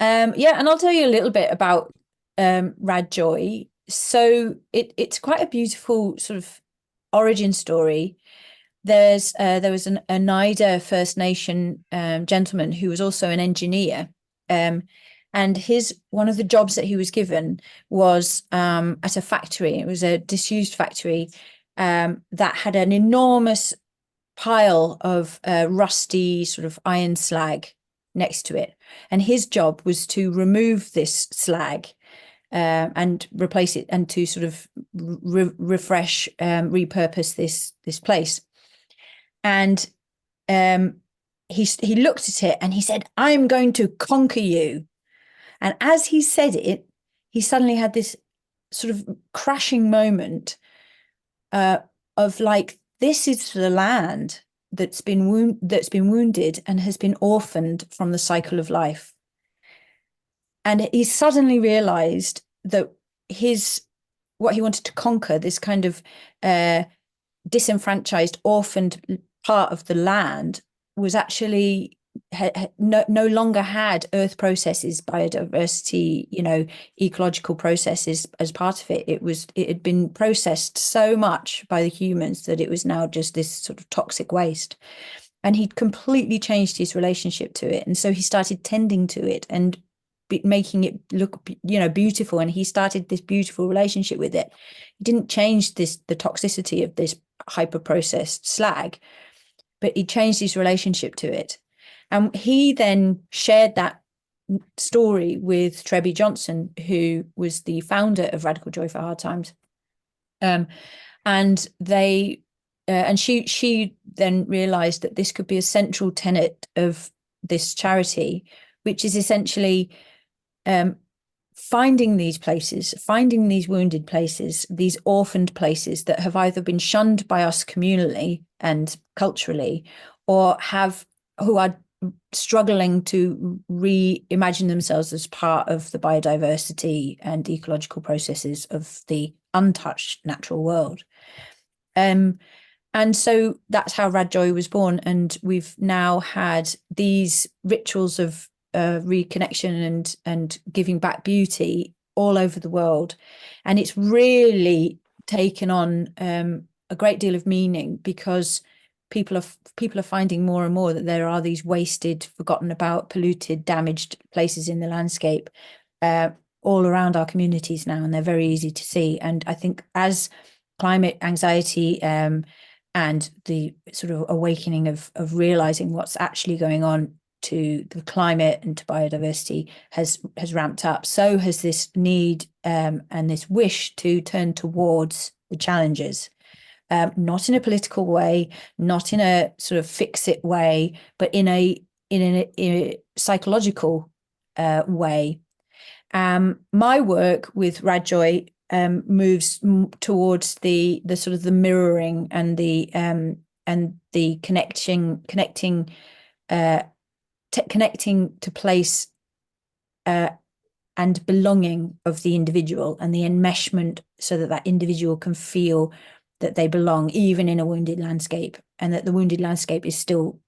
Yeah, and I'll tell you a little bit about RadJoy. So it's quite a beautiful sort of origin story. There was a Nida First Nation gentleman who was also an engineer, and one of the jobs that he was given was at a factory. It was a disused factory that had an enormous pile of rusty sort of iron slag next to it, and his job was to remove this slag and replace it, and to sort of refresh, repurpose this place. And he looked at it and he said, "I'm going to conquer you." And as he said it, he suddenly had this sort of crashing moment of like, this is the land that's been wounded and has been orphaned from the cycle of life. And he suddenly realized that what he wanted to conquer, this kind of disenfranchised, orphaned part of the land, was actually no longer had earth processes, biodiversity, you know, ecological processes as part of it. It had been processed so much by the humans that it was now just this sort of toxic waste. And he'd completely changed his relationship to it. And so he started tending to it and making it look, you know, beautiful. And he started this beautiful relationship with it. He didn't change the toxicity of this hyper processed slag, but he changed his relationship to it. And he then shared that story with Trebby Johnson, who was the founder of Radical Joy for Hard Times. And she then realized that this could be a central tenet of this charity, which is essentially finding these places, finding these wounded places, these orphaned places that have either been shunned by us communally and culturally, or who are struggling to reimagine themselves as part of the biodiversity and ecological processes of the untouched natural world. And so that's how RadJoy was born. And we've now had these rituals of reconnection and giving back beauty all over the world. And it's really taken on a great deal of meaning, because people are finding more and more that there are these wasted, forgotten about, polluted, damaged places in the landscape all around our communities now, and they're very easy to see. And I think as climate anxiety and the sort of awakening of realizing what's actually going on to the climate and to biodiversity has ramped up, so has this need and this wish to turn towards the challenges. Not in a political way, not in a sort of fix it way, but in a psychological way. My work with RadJoy moves towards the sort of the mirroring and the connecting to place and belonging of the individual, and the enmeshment, so that individual can feel that they belong even in a wounded landscape, and that the wounded landscape is still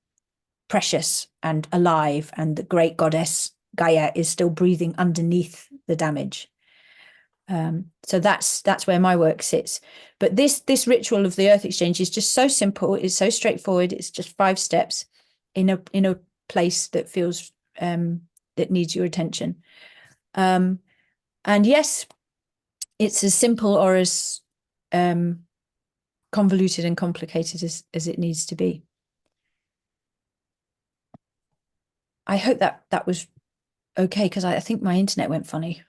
precious and alive, and the great goddess Gaia is still breathing underneath the damage. So that's where my work sits. But this ritual of the earth exchange is just so simple, it's so straightforward, it's just 5 steps in a place that feels that needs your attention. And yes, it's as simple or as convoluted and complicated as it needs to be. I hope that was okay? Because I think my internet went funny.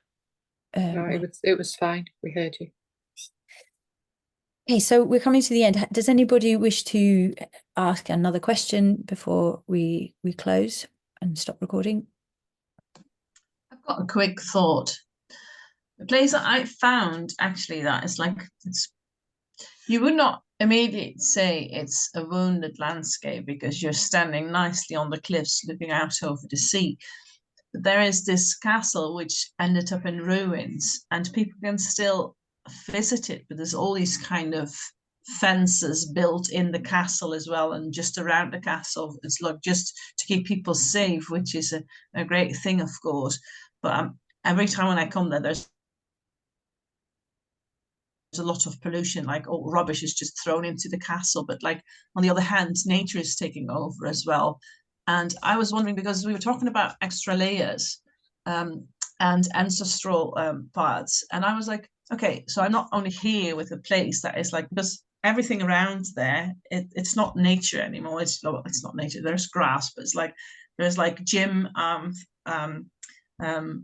No, it was fine. We heard you. Okay, so we're coming to the end. Does anybody wish to ask another question before we close and stop recording? I've got a quick thought. The place that I found actually that is like, you would not immediately say it's a wounded landscape because you're standing nicely on the cliffs looking out over the sea. But there is this castle which ended up in ruins, and people can still visit it, but there's all these kind of fences built in the castle as well, and just around the castle. It's like just to keep people safe, which is a great thing, of course. But every time when I come there, there's a lot of pollution, like all rubbish is just thrown into the castle. But like on the other hand, nature is taking over as well. And I was wondering, because we were talking about extra layers and ancestral parts, and I was like, okay, so I'm not only here with a place that is like, because everything around there, it's not nature anymore. It's not nature. There's grass, but it's like there's like gym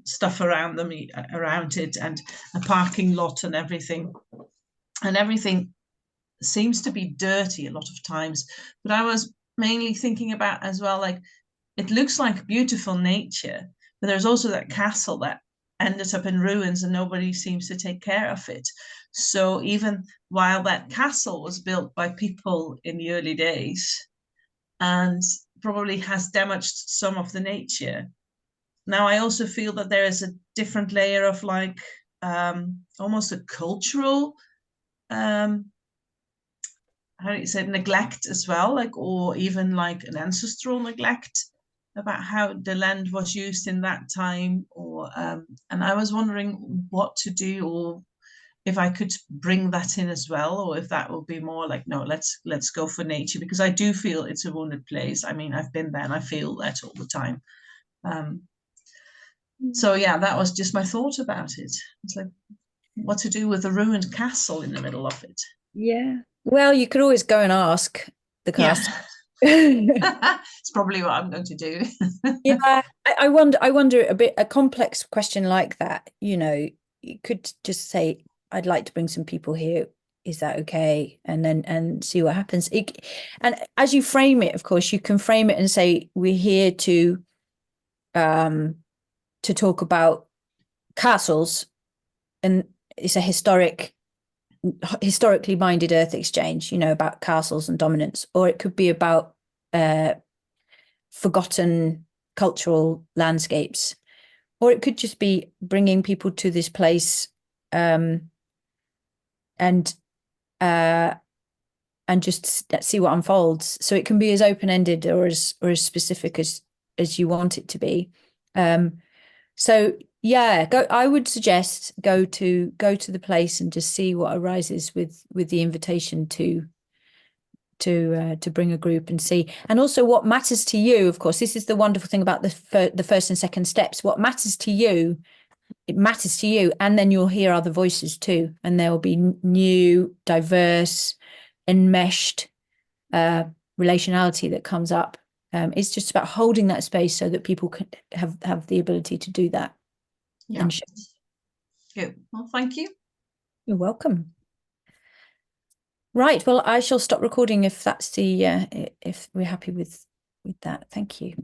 stuff around them, around it, and a parking lot and everything. And everything seems to be dirty a lot of times. But I was mainly thinking about as well, like, it looks like beautiful nature, but there's also that castle that ended up in ruins and nobody seems to take care of it. So even while that castle was built by people in the early days and probably has damaged some of the nature, now I also feel that there is a different layer of like almost a cultural how do you say, neglect as well, like, or even like an ancestral neglect about how the land was used in that time. Or and I was wondering what to do, or if I could bring that in as well, or if that will be more like, no, let's go for nature, because I do feel it's a wounded place. I mean, I've been there and I feel that all the time. So yeah, that was just my thought about it. It's like, what to do with a ruined castle in the middle of it. Yeah. Well, you could always go and ask the castle. Yeah. It's probably what I'm going to do. Yeah, I wonder a complex question like that, you know, you could just say, I'd like to bring some people here. Is that okay? And then see what happens. And as you frame it, of course, you can frame it and say, we're here to talk about castles, and it's a historically minded Earth exchange, you know, about castles and dominance. Or it could be about forgotten cultural landscapes, or it could just be bringing people to this place and just see what unfolds. So it can be as open-ended or as specific as you want it to be. So yeah, I would suggest go to the place and just see what arises with the invitation to bring a group and see. And also what matters to you. Of course, this is the wonderful thing about the first and second steps. What matters to you, it matters to you, and then you'll hear other voices too, and there will be new, diverse, enmeshed relationality that comes up. It's just about holding that space so that people can have the ability to do that. Yeah. Good. Well, thank you. You're welcome. Right. Well, I shall stop recording if that's if we're happy with that. Thank you.